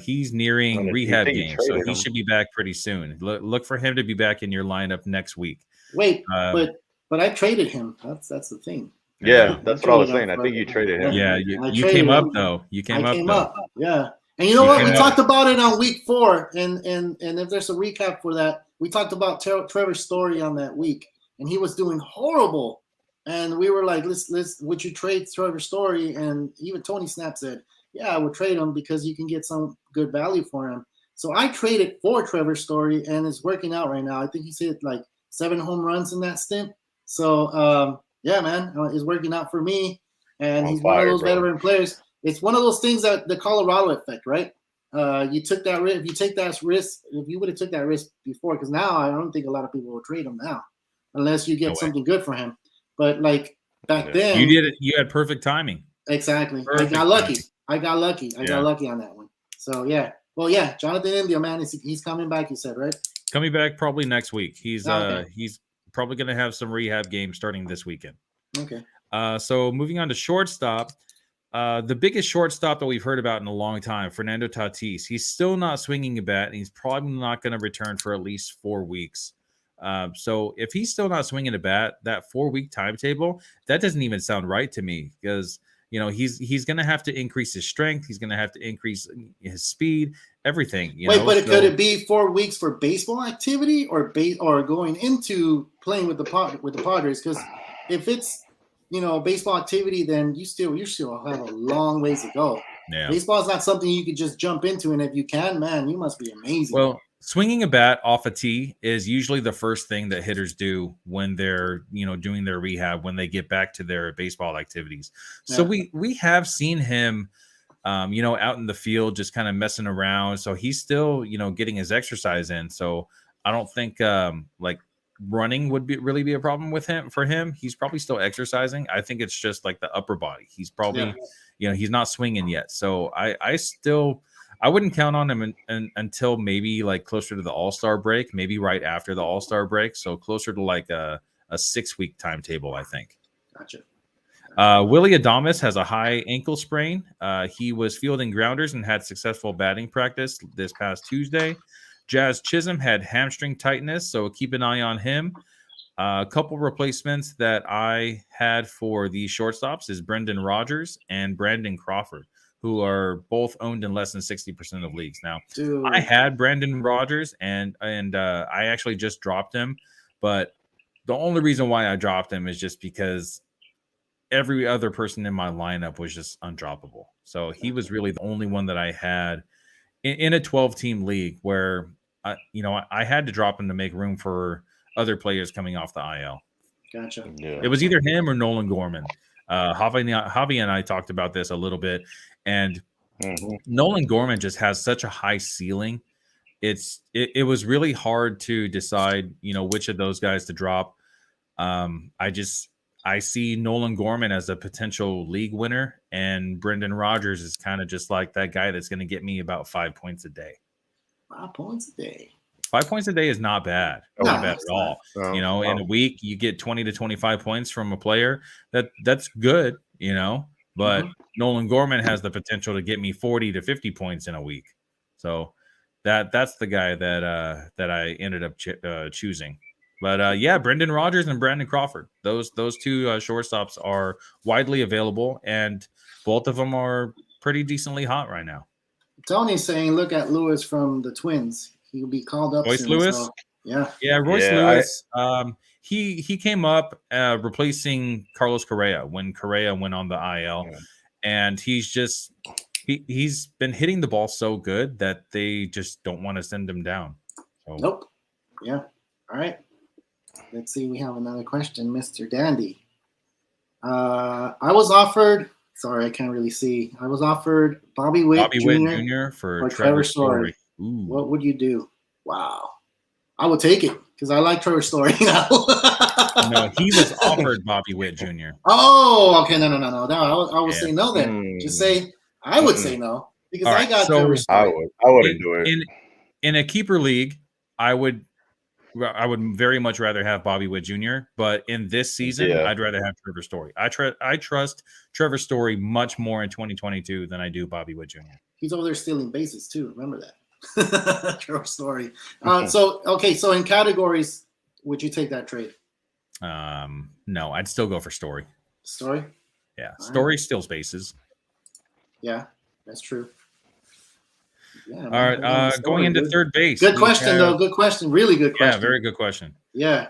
He's nearing rehab game, so he should be back pretty soon. Look for him to be back in your lineup next week. Wait, but I traded him. That's the thing. Yeah, that's what I was saying. I think you traded him. Yeah, you came up though. You came up. Yeah, and you know what? We talked about it on week 4, and if there's a recap for that, we talked about Trevor's story on that week, and he was doing horrible, and we were like, would you trade Trevor's story? And even Tony Snap said, yeah, I would trade him because you can get some good value for him. So I traded for Trevor's story, and it's working out right now. I think he hit like 7 home runs in that stint. So yeah, man, it's working out for me. And he's one of those veteran players. It's one of those things that the Colorado effect, right? You took that risk. If you take that risk, if you would have took that risk before, because now I don't think a lot of people will trade him now, unless you get something good for him. But like back then, you did it. You had perfect timing. Exactly. I got lucky. I got lucky on that one. So yeah. Well, yeah, Jonathan India, man, he's coming back. You said, right? Coming back probably next week. He's probably going to have some rehab games starting this weekend. Okay. So moving on to shortstop, the biggest shortstop that we've heard about in a long time, Fernando Tatis. He's still not swinging a bat, and he's probably not going to return for at least 4 weeks. So if he's still not swinging a bat, that 4-week timetable, that doesn't even sound right to me, because he's going to have to increase his strength. He's going to have to increase his speed, everything. Could it be 4 weeks for baseball activity or going into playing with the Padres? Because if it's baseball activity, then you still have a long ways to go. Yeah. Baseball is not something you could just jump into, and if you can, man, you must be amazing. Well, swinging a bat off a tee is usually the first thing that hitters do when they're, doing their rehab, when they get back to their baseball activities. So we have seen him, out in the field, just kind of messing around. So he's still, getting his exercise in. So I don't think running would really be a problem with him. For him, he's probably still exercising. I think it's just like the upper body. He's probably, he's not swinging yet. So I wouldn't count on him until maybe like closer to the All-Star break, maybe right after the All-Star break. So closer to like a 6-week timetable, I think. Gotcha. Willie Adames has a high ankle sprain. He was fielding grounders and had successful batting practice this past Tuesday. Jazz Chisholm had hamstring tightness, so keep an eye on him. A couple replacements that I had for the shortstops is Brendan Rodgers and Brandon Crawford, who are both owned in less than 60% of leagues. Now, Dude. I had Brandon Rodgers, and I actually just dropped him, but the only reason why I dropped him is just because every other person in my lineup was just undroppable. So he was really the only one that I had in a 12-team league where I had to drop him to make room for other players coming off the IL. Gotcha. Yeah. It was either him or Nolan Gorman. Javi and I talked about this a little bit, and Nolan Gorman just has such a high ceiling. It was really hard to decide, which of those guys to drop. I see Nolan Gorman as a potential league winner, and Brendan Rodgers is kind of just like that guy that's going to get me about 5 points a day. 5 points a day. 5 points a day is not bad. No, Not bad at all. In a week, you get 20 to 25 points from a player. That's good, but Nolan Gorman has the potential to get me 40 to 50 points in a week. So that's the guy that I ended up choosing. But Brendan Rodgers and Brandon Crawford, those two shortstops are widely available, and both of them are pretty decently hot right now. Tony's saying, look at Lewis from the Twins. He'll be called up Royce soon. Lewis? So, yeah. Yeah, Royce Lewis. He came up replacing Carlos Correa when Correa went on the IL, and he's been hitting the ball so good that they just don't want to send him down. So. Nope. Yeah. All right. Let's see. We have another question, Mr. Dandy. I was offered. Sorry, I can't really see. I was offered Bobby Witt Jr. for Trevor Story. What would you do? Wow. I would take it because I like Trevor Story now. No, he was offered Bobby Witt Jr. Oh, okay. No. I would say no then. Just say I would say no because I got Trevor Story. I wouldn't do it. In a keeper league, I would very much rather have Bobby Witt Jr., but in this season, I'd rather have Trevor Story. I trust Trevor Story much more in 2022 than I do Bobby Witt Jr. He's over there stealing bases too. Remember that. Trevor Story. So in categories, would you take that trade? No, I'd still go for Story. Story? Yeah. Story steals bases. Yeah, that's true. Yeah, all right, going into third base. Good question, though. Good question. Really good question. Yeah, very good question. Yeah.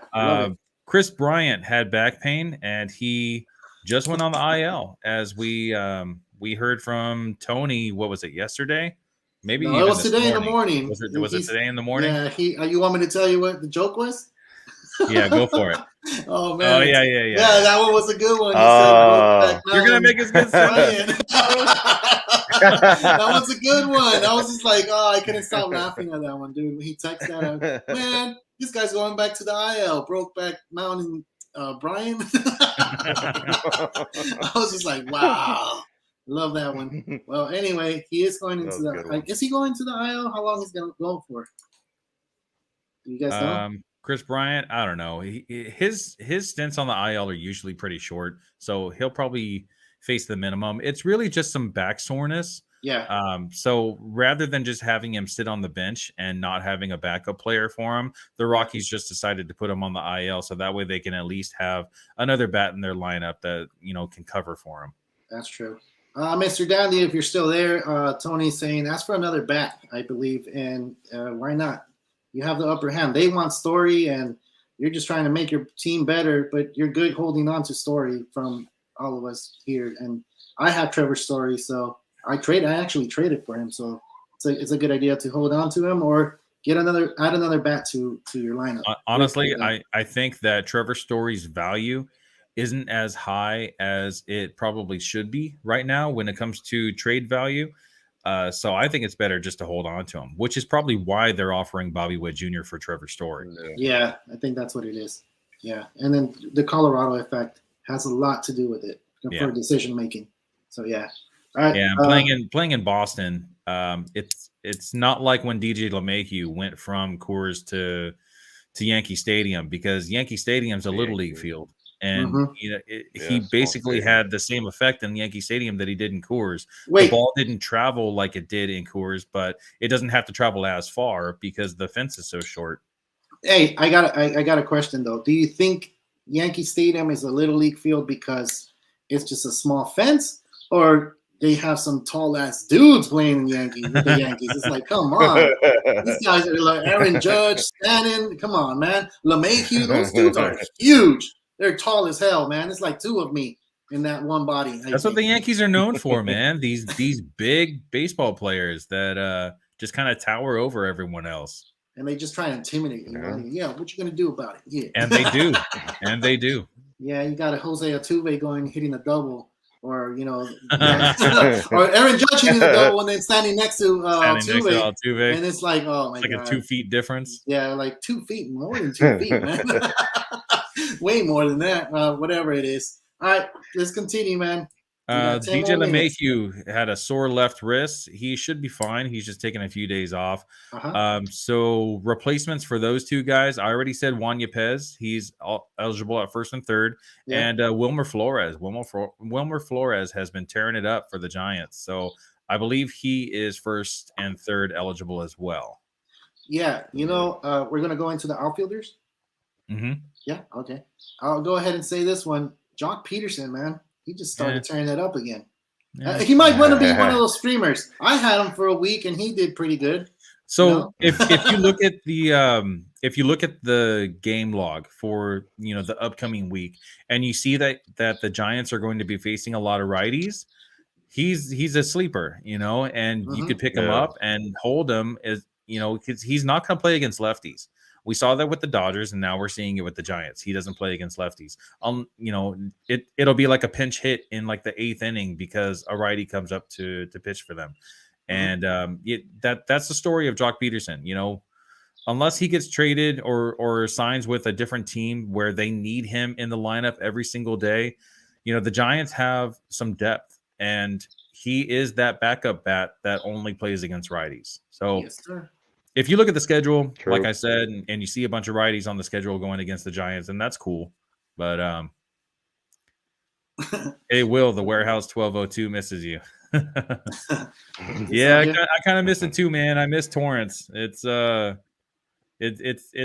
Chris Bryant had back pain, and he just went on the IL. As we heard from Tony, what was it, yesterday? Maybe it was today in the morning. Was it today in the morning? Yeah. You want me to tell you what the joke was? Yeah, go for it. Oh man. Oh yeah. Yeah, that one was a good one. You're gonna make us get Bryant. That was a good one. I was just like, I couldn't stop laughing at that one, dude. When he texted that, man, this guy's going back to the IL, Brokeback Mountain, Brian. I was just like, wow, love that one. Well, anyway, he is going into the. Is he going to the IL? How long is he going to go for? Do you guys know? Chris Bryant, I don't know. His stints on the IL are usually pretty short, so he'll probably face the minimum. It's really just some back soreness. Yeah. So rather than just having him sit on the bench and not having a backup player for him, the Rockies just decided to put him on the IL so that way they can at least have another bat in their lineup that can cover for him. That's true. Mr. Dandy, if you're still there, Tony's saying ask for another bat, I believe, and why not? You have the upper hand. They want Story, and you're just trying to make your team better, but you're good holding on to Story from all of us here. And I have Trevor Story, so I actually traded for him. So it's a good idea to hold on to him or add another bat to your lineup. Honestly, I think that Trevor Story's value isn't as high as it probably should be right now when it comes to trade value. So I think it's better just to hold on to him, which is probably why they're offering Bobby Witt Jr. for Trevor Story. Yeah, I think that's what it is. Yeah, and then the Colorado effect has a lot to do with it for decision making. So yeah, all right. Yeah, and playing in Boston, it's not like when DJ LeMahieu went from Coors to Yankee Stadium, because Yankee Stadium's a little league field. And he basically had the same effect in Yankee Stadium that he did in Coors. The ball didn't travel like it did in Coors, but it doesn't have to travel as far because the fence is so short. Hey, I got a question though. Do you think Yankee Stadium is a little league field because it's just a small fence, or they have some tall ass dudes playing in Yankees with the Yankees? It's like, come on, these guys are like Aaron Judge, Stanton. Come on, man, LeMahieu. Those dudes are huge. They're tall as hell, man. It's like two of me in that one body. That's what the Yankees are known for, man. These big baseball players that just kind of tower over everyone else. And they just try to intimidate you. Yeah, what you gonna do about it? Yeah, and they do, and they do. Yeah, you got a Jose Altuve going hitting a double, or or Aaron Judge hitting a double and then standing next to Altuve, and it's like, oh my god, like a 2 feet difference. Yeah, like 2 feet, more than 2 feet, man. Way more than that. Whatever it is. All right, let's continue, man. DJ LeMahieu had a sore left wrist. He should be fine. He's just taking a few days off. So replacements for those two guys, I already said Juan Yepez. He's eligible at first and third. Yeah. And Wilmer Flores. Wilmer Flores has been tearing it up for the Giants. So I believe he is first and third eligible as well. Yeah, we're going to go into the outfielders. Mm-hmm. Yeah, okay. I'll go ahead and say this one. Jock Peterson, man. He just started tearing that up again. Yeah. He might want to be one of those streamers. I had him for a week, and he did pretty good. So if you look at the game log for the upcoming week, and you see that the Giants are going to be facing a lot of righties, he's a sleeper, and you could pick him up and hold him because he's not going to play against lefties. We saw that with the Dodgers, and now we're seeing it with the Giants. He doesn't play against lefties. It'll be like a pinch hit in like the 8th inning because a righty comes up to pitch for them, and that's the story of Jock Peterson. Unless he gets traded or signs with a different team where they need him in the lineup every single day, the Giants have some depth, and he is that backup bat that only plays against righties. So. Yes, sir. If you look at the schedule, like I said, and you see a bunch of righties on the schedule going against the Giants, and that's cool. But hey, Will, the Warehouse 1202 misses you. Yeah, I kind of miss it too, man. I miss Torrance. It's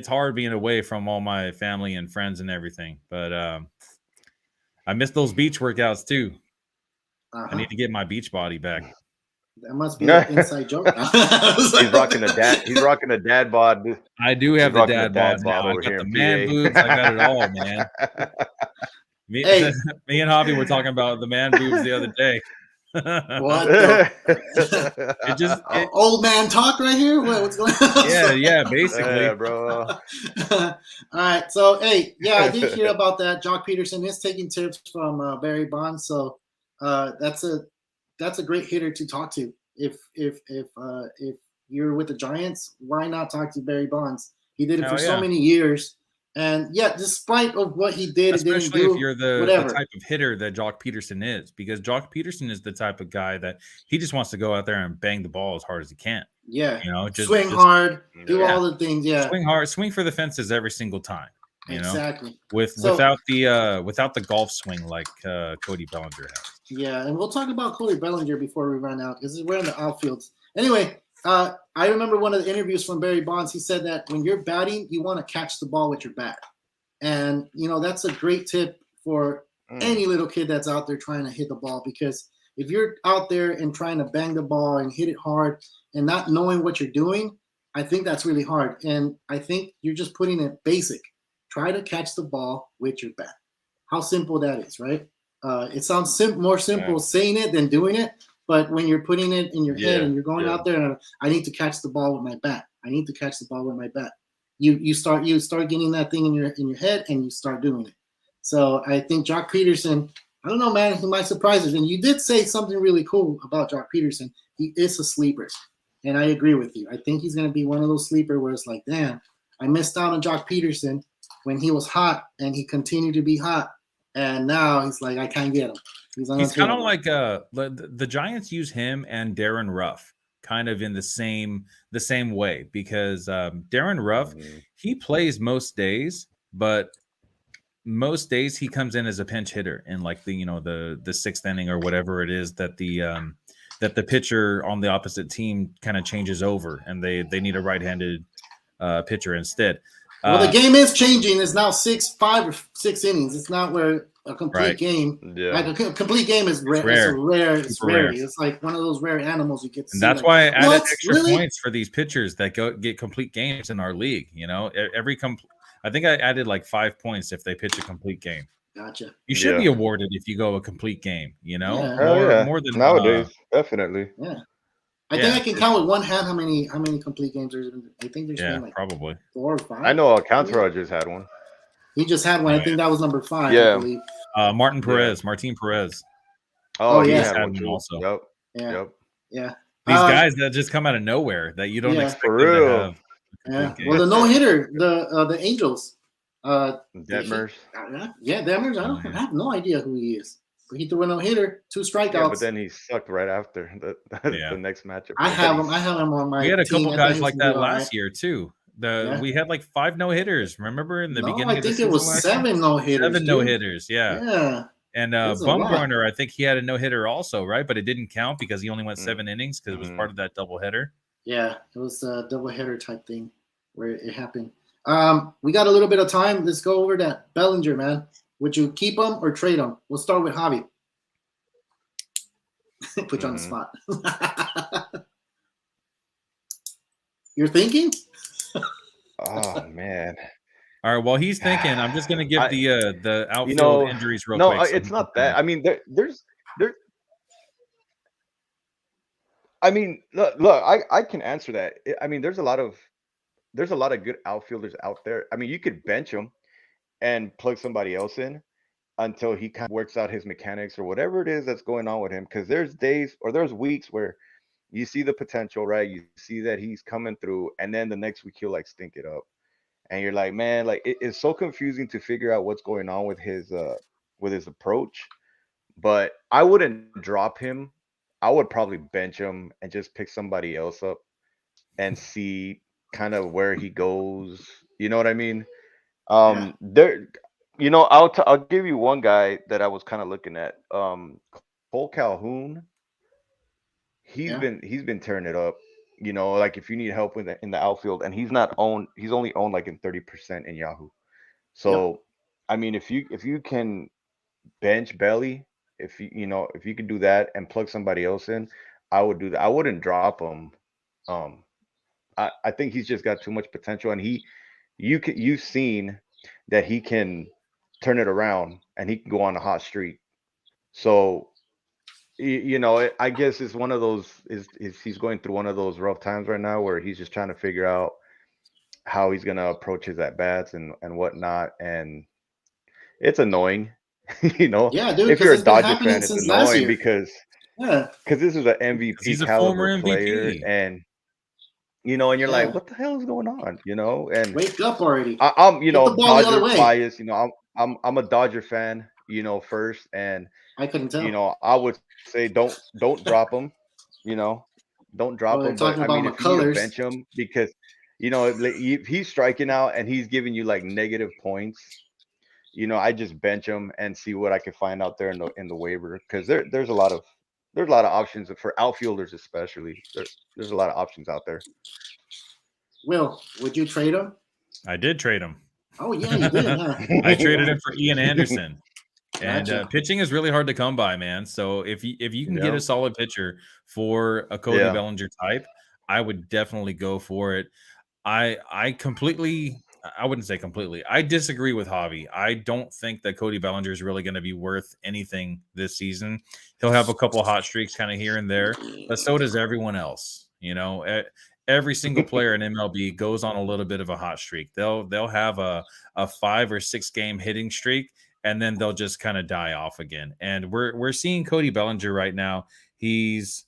hard being away from all my family and friends and everything. But I miss those beach workouts too. I need to get my beach body back. That must be an inside joke. He's rocking a dad bod. I do have the dad bod now. I got the man boobs. I got it all, man. Me and Javi were talking about the man boobs the other day. What? Old man talk right here. What's going on? Yeah, basically, bro. All right, so I did hear about that. Jock Peterson is taking tips from Barry Bonds, so that's a great hitter to talk to. If you're with the Giants, why not talk to Barry Bonds? He did it for so many years. And despite of what he did, especially if you're the type of hitter that Jock Peterson is, because Jock Peterson is the type of guy that he just wants to go out there and bang the ball as hard as he can. Yeah, just swing hard, do all the things. Yeah, swing hard, swing for the fences every single time. Exactly. Without the golf swing like Cody Bellinger has. Yeah, and we'll talk about Cody Bellinger before we run out because we're in the outfields. Anyway, I remember one of the interviews from Barry Bonds. He said that when you're batting, you want to catch the ball with your bat. And, that's a great tip for any little kid that's out there trying to hit the ball, because if you're out there and trying to bang the ball and hit it hard and not knowing what you're doing, I think that's really hard. And I think you're just putting it basic. Try to catch the ball with your bat. How simple that is, right? It sounds more simple saying it than doing it. But when you're putting it in your head and you're going out there and I need to catch the ball with my bat. I need to catch the ball with my bat. You start getting that thing in your head and you start doing it. So I think Jock Peterson I don't know, man. He might surprise us. And you did say something really cool about Jock Peterson. He is a sleeper, and I agree with you. I think he's going to be one of those sleeper where it's like, damn, I missed out on Jock Peterson when he was hot, and he continued to be hot, and now he's like, I can't get him. He's kind of like the Giants use him and Darren Ruff kind of in the same way, because Darren Ruff, he plays most days, but most days he comes in as a pinch hitter in like the sixth inning or whatever it is that the pitcher on the opposite team kind of changes over, and they need a right-handed pitcher instead. Well, the game is changing. It's now 5 or 6 innings. It's not where a complete game. Yeah. Like a complete game is rare. It's rare. It's like one of those rare animals you get to see. And that's why I added extra really? points for these pitchers that get complete games in our league. I think I added like 5 points if they pitch a complete game. Gotcha. You should be awarded if you go a complete game. More than nowadays, definitely. Yeah. I think I can count with one hand how many complete games there's been. I think there's been like probably 4 or 5. I know Alcantara just had one. He just had one. I think that was number 5. Yeah. I believe. Martin Perez. Oh, he yeah. had one too. also. Yeah. These guys that just come out of nowhere that you don't expect for them real. to have. Well, the no hitter, the Angels. Detmers. Detmers. I have no idea who he is. But he threw a no hitter, 2 strikeouts. Yeah, but then he sucked right after the next matchup. I have him on my. We had a team. couple guys like that last year too. We had like 5 no hitters. Remember in the beginning? I think it was 7 no hitters. 7 no hitters. Yeah. And Bumgarner, I think he had a no hitter also, right? But it didn't count because he only went 7 innings because it was part of that double header. Yeah, it was a double header type thing where it happened. We got a little bit of time. Let's go over that Bellinger, man. Would you keep him or trade him? We'll start with Javi. Put you on the spot. You're thinking? Oh man. All right. While he's thinking, I'm just going to give the outfield injuries real quick. No, it's not that. I mean, there's. I mean, look, I can answer that. I mean, there's a lot of good outfielders out there. I mean, you could bench him and plug somebody else in until he kind of works out his mechanics or whatever it is that's going on with him. Because there's days or there's weeks where you see the potential, right? You see that he's coming through, and then the next week he'll like stink it up, and you're like, man, like it's so confusing to figure out what's going on with his approach. But I wouldn't drop him. I would probably bench him and just pick somebody else up and see kind of where he goes. You know what I mean? There, I'll give you one guy that I was kind of looking at. Cole Calhoun. He's been tearing it up. Like if you need help in the outfield, and he's only owned like in 30% in Yahoo. So, I mean, if you can bench Belly, if you could do that and plug somebody else in, I would do that. I wouldn't drop him. I think he's just got too much potential, and you've seen that he can turn it around and he can go on a hot streak. So, I guess it's one of those he's going through one of those rough times right now where he's just trying to figure out how he's gonna approach his at bats and whatnot, and it's annoying. Yeah, dude. If you're a Dodger fan, it's annoying because this is an MVP caliber player, and and you're like, what the hell is going on? And wake up already. I'm Dodger biased. I'm a Dodger fan. First, and I couldn't tell. I would say don't drop him. Don't drop him. But I mean, if you need to bench him because if he's striking out and he's giving you like negative points. I just bench him and see what I can find out there in the waiver, because there's a lot of options for outfielders, especially. There's a lot of options out there. Will, would you trade him? I did trade him. Oh yeah, you did. Huh? I traded him for Ian Anderson. And pitching is really hard to come by, man. So if you can get a solid pitcher for a Cody Bellinger type, I would definitely go for it. I wouldn't say completely. I disagree with Javi. I don't think that Cody Bellinger is really going to be worth anything this season. He'll have a couple of hot streaks kind of here and there, but so does everyone else. Every single player in MLB goes on a little bit of a hot streak. They'll have a 5 or 6 game hitting streak, and then they'll just kind of die off again. And we're seeing Cody Bellinger right now. He's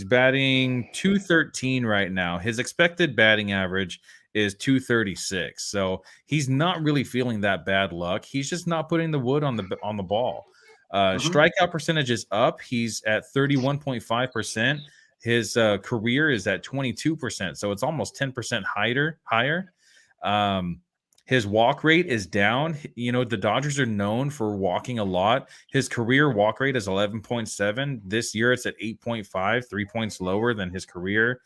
batting 213 right now. His expected batting average is 236. So he's not really feeling that bad luck. He's just not putting the wood on the ball. Strikeout percentage is up. He's at 31.5%. His career is at 22%. So it's almost 10% higher. His walk rate is down. You know, the Dodgers are known for walking a lot. His career walk rate is 11.7. This year it's at 8.5, 3 points lower than his career.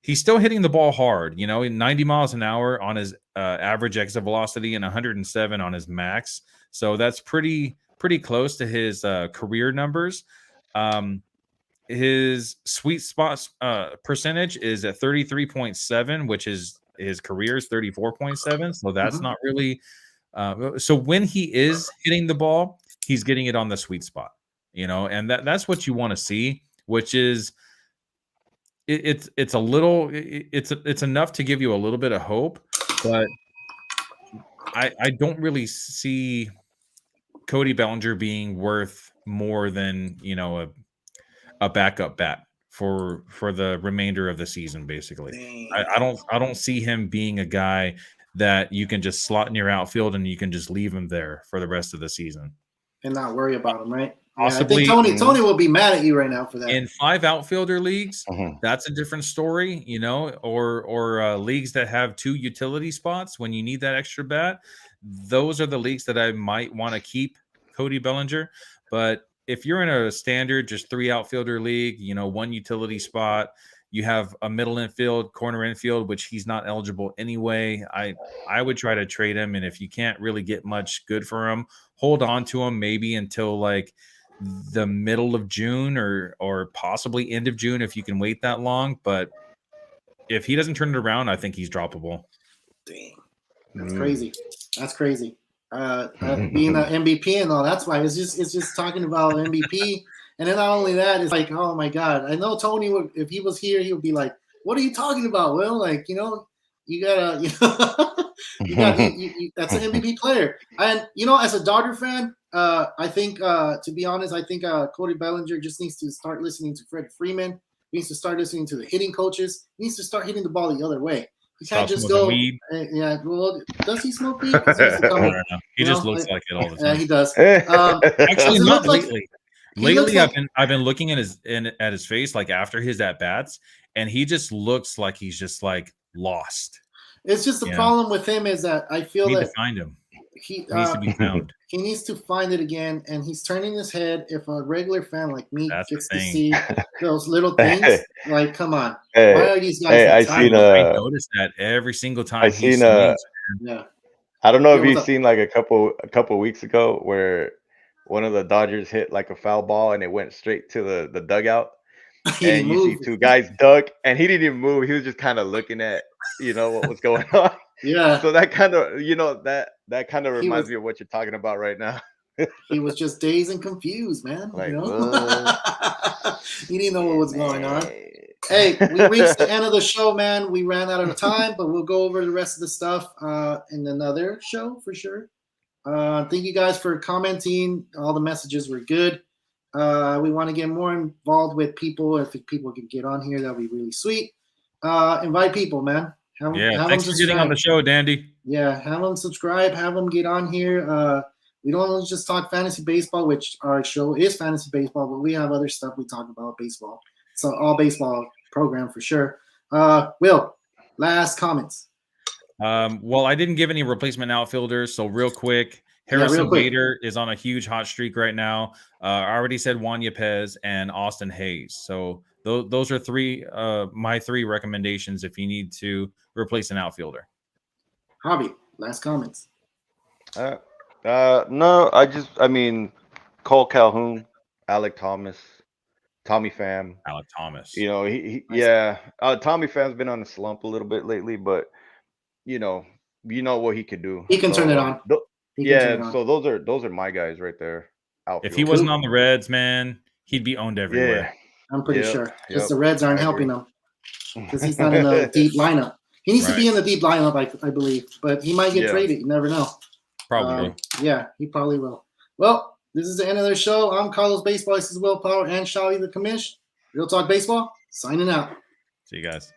He's still hitting the ball hard, you know, 90 miles an hour on his average exit velocity and 107 on his max. So that's pretty close to his career numbers. His sweet spot percentage is at 33.7, which is his career is 34.7. So that's not really. So when he is hitting the ball, he's getting it on the sweet spot, you know, and that's what you want to see, which is it's a little it's enough to give you a little bit of hope, but I don't really see Cody Bellinger being worth more than, you know, a backup bat for the remainder of the season. Basically, I don't see him being a guy that you can just slot in your outfield and you can just leave him there for the rest of the season and not worry about him, right? Possibly. Yeah, I think Tony will be mad at you right now for that. In 5 outfielder leagues, that's a different story, you know, or leagues that have 2 utility spots when you need that extra bat. Those are the leagues that I might want to keep Cody Bellinger. But if you're in a standard, just 3 outfielder league, you know, 1 utility spot, you have a middle infield, corner infield, which he's not eligible anyway. I would try to trade him. And if you can't really get much good for him, hold on to him maybe until like the middle of June or possibly end of June if you can wait that long. But if he doesn't turn it around, I think he's droppable. Dang, that's crazy. That's crazy. Being an MVP and all, that's why it's just talking about MVP. And then not only that, it's like, oh my God, I know Tony would, if he was here, he would be like, what are you talking about, Will? Like, you know, you gotta, that's an MVP player. And, you know, as a Dodger fan, I think, to be honest, I think Cody Bellinger just needs to start listening to Fred Freeman. He needs to start listening to the hitting coaches. He needs to start hitting the ball the other way. He can't just go. Weed. Yeah, well, does he smoke weed? He just looks like it all the time. Yeah, he does. Actually, not lately. Lately, like, I've been looking at his face, like after his at bats, and he just looks like he's just like lost. It's just the problem with him is that I feel need that to find him. He needs to be found. He needs to find it again, and he's turning his head. If a regular fan like me gets to see those little things, like, come on, why are these guys? I noticed that every single time. I don't know if you've seen like a couple weeks ago where one of the Dodgers hit like a foul ball and it went straight to the dugout, and you see 2 guys duck, and he didn't even move. He was just kind of looking at, you know, what was going on. Yeah. So that kind of, you know, that kind of reminds me of what you're talking about right now. He was just dazed and confused, man. Like, you know? He didn't know what was going on. Hey, we reached the end of the show, man. We ran out of time, but we'll go over the rest of the stuff in another show for sure. Thank you guys for commenting. All the messages were good. We want to get more involved with people. If people can get on here, that'll be really sweet. Invite people, man. Thanks for getting on the show, Dandy. Yeah, have them subscribe, have them get on here. We don't only just talk fantasy baseball, which our show is fantasy baseball, but we have other stuff we talk about baseball. So all baseball program for sure. Will, last comments. Well, I didn't give any replacement outfielders, so real quick. Harrison Bader is on a huge hot streak right now. I already said Juan Yepez and Austin Hayes. So those are my 3 recommendations if you need to replace an outfielder. Javi, last comments. No, I mean, Cole Calhoun, Alec Thomas, Tommy Pham. Alec Thomas. You know, Tommy Pham's been on a slump a little bit lately, but you know what he could do. He can turn it on. So those are my guys right there. Outfield. If he wasn't on the Reds, man, he'd be owned everywhere. Yeah. I'm pretty sure. Because the Reds aren't helping him. Because he's not in the deep lineup. He needs to be in the deep lineup, I believe. But he might get traded. You never know. Probably. Yeah, he probably will. Well, this is the end of the show. I'm Carlos Baseball. This is Will Power and Shawi the Commish. Real Talk Baseball, signing out. See you guys.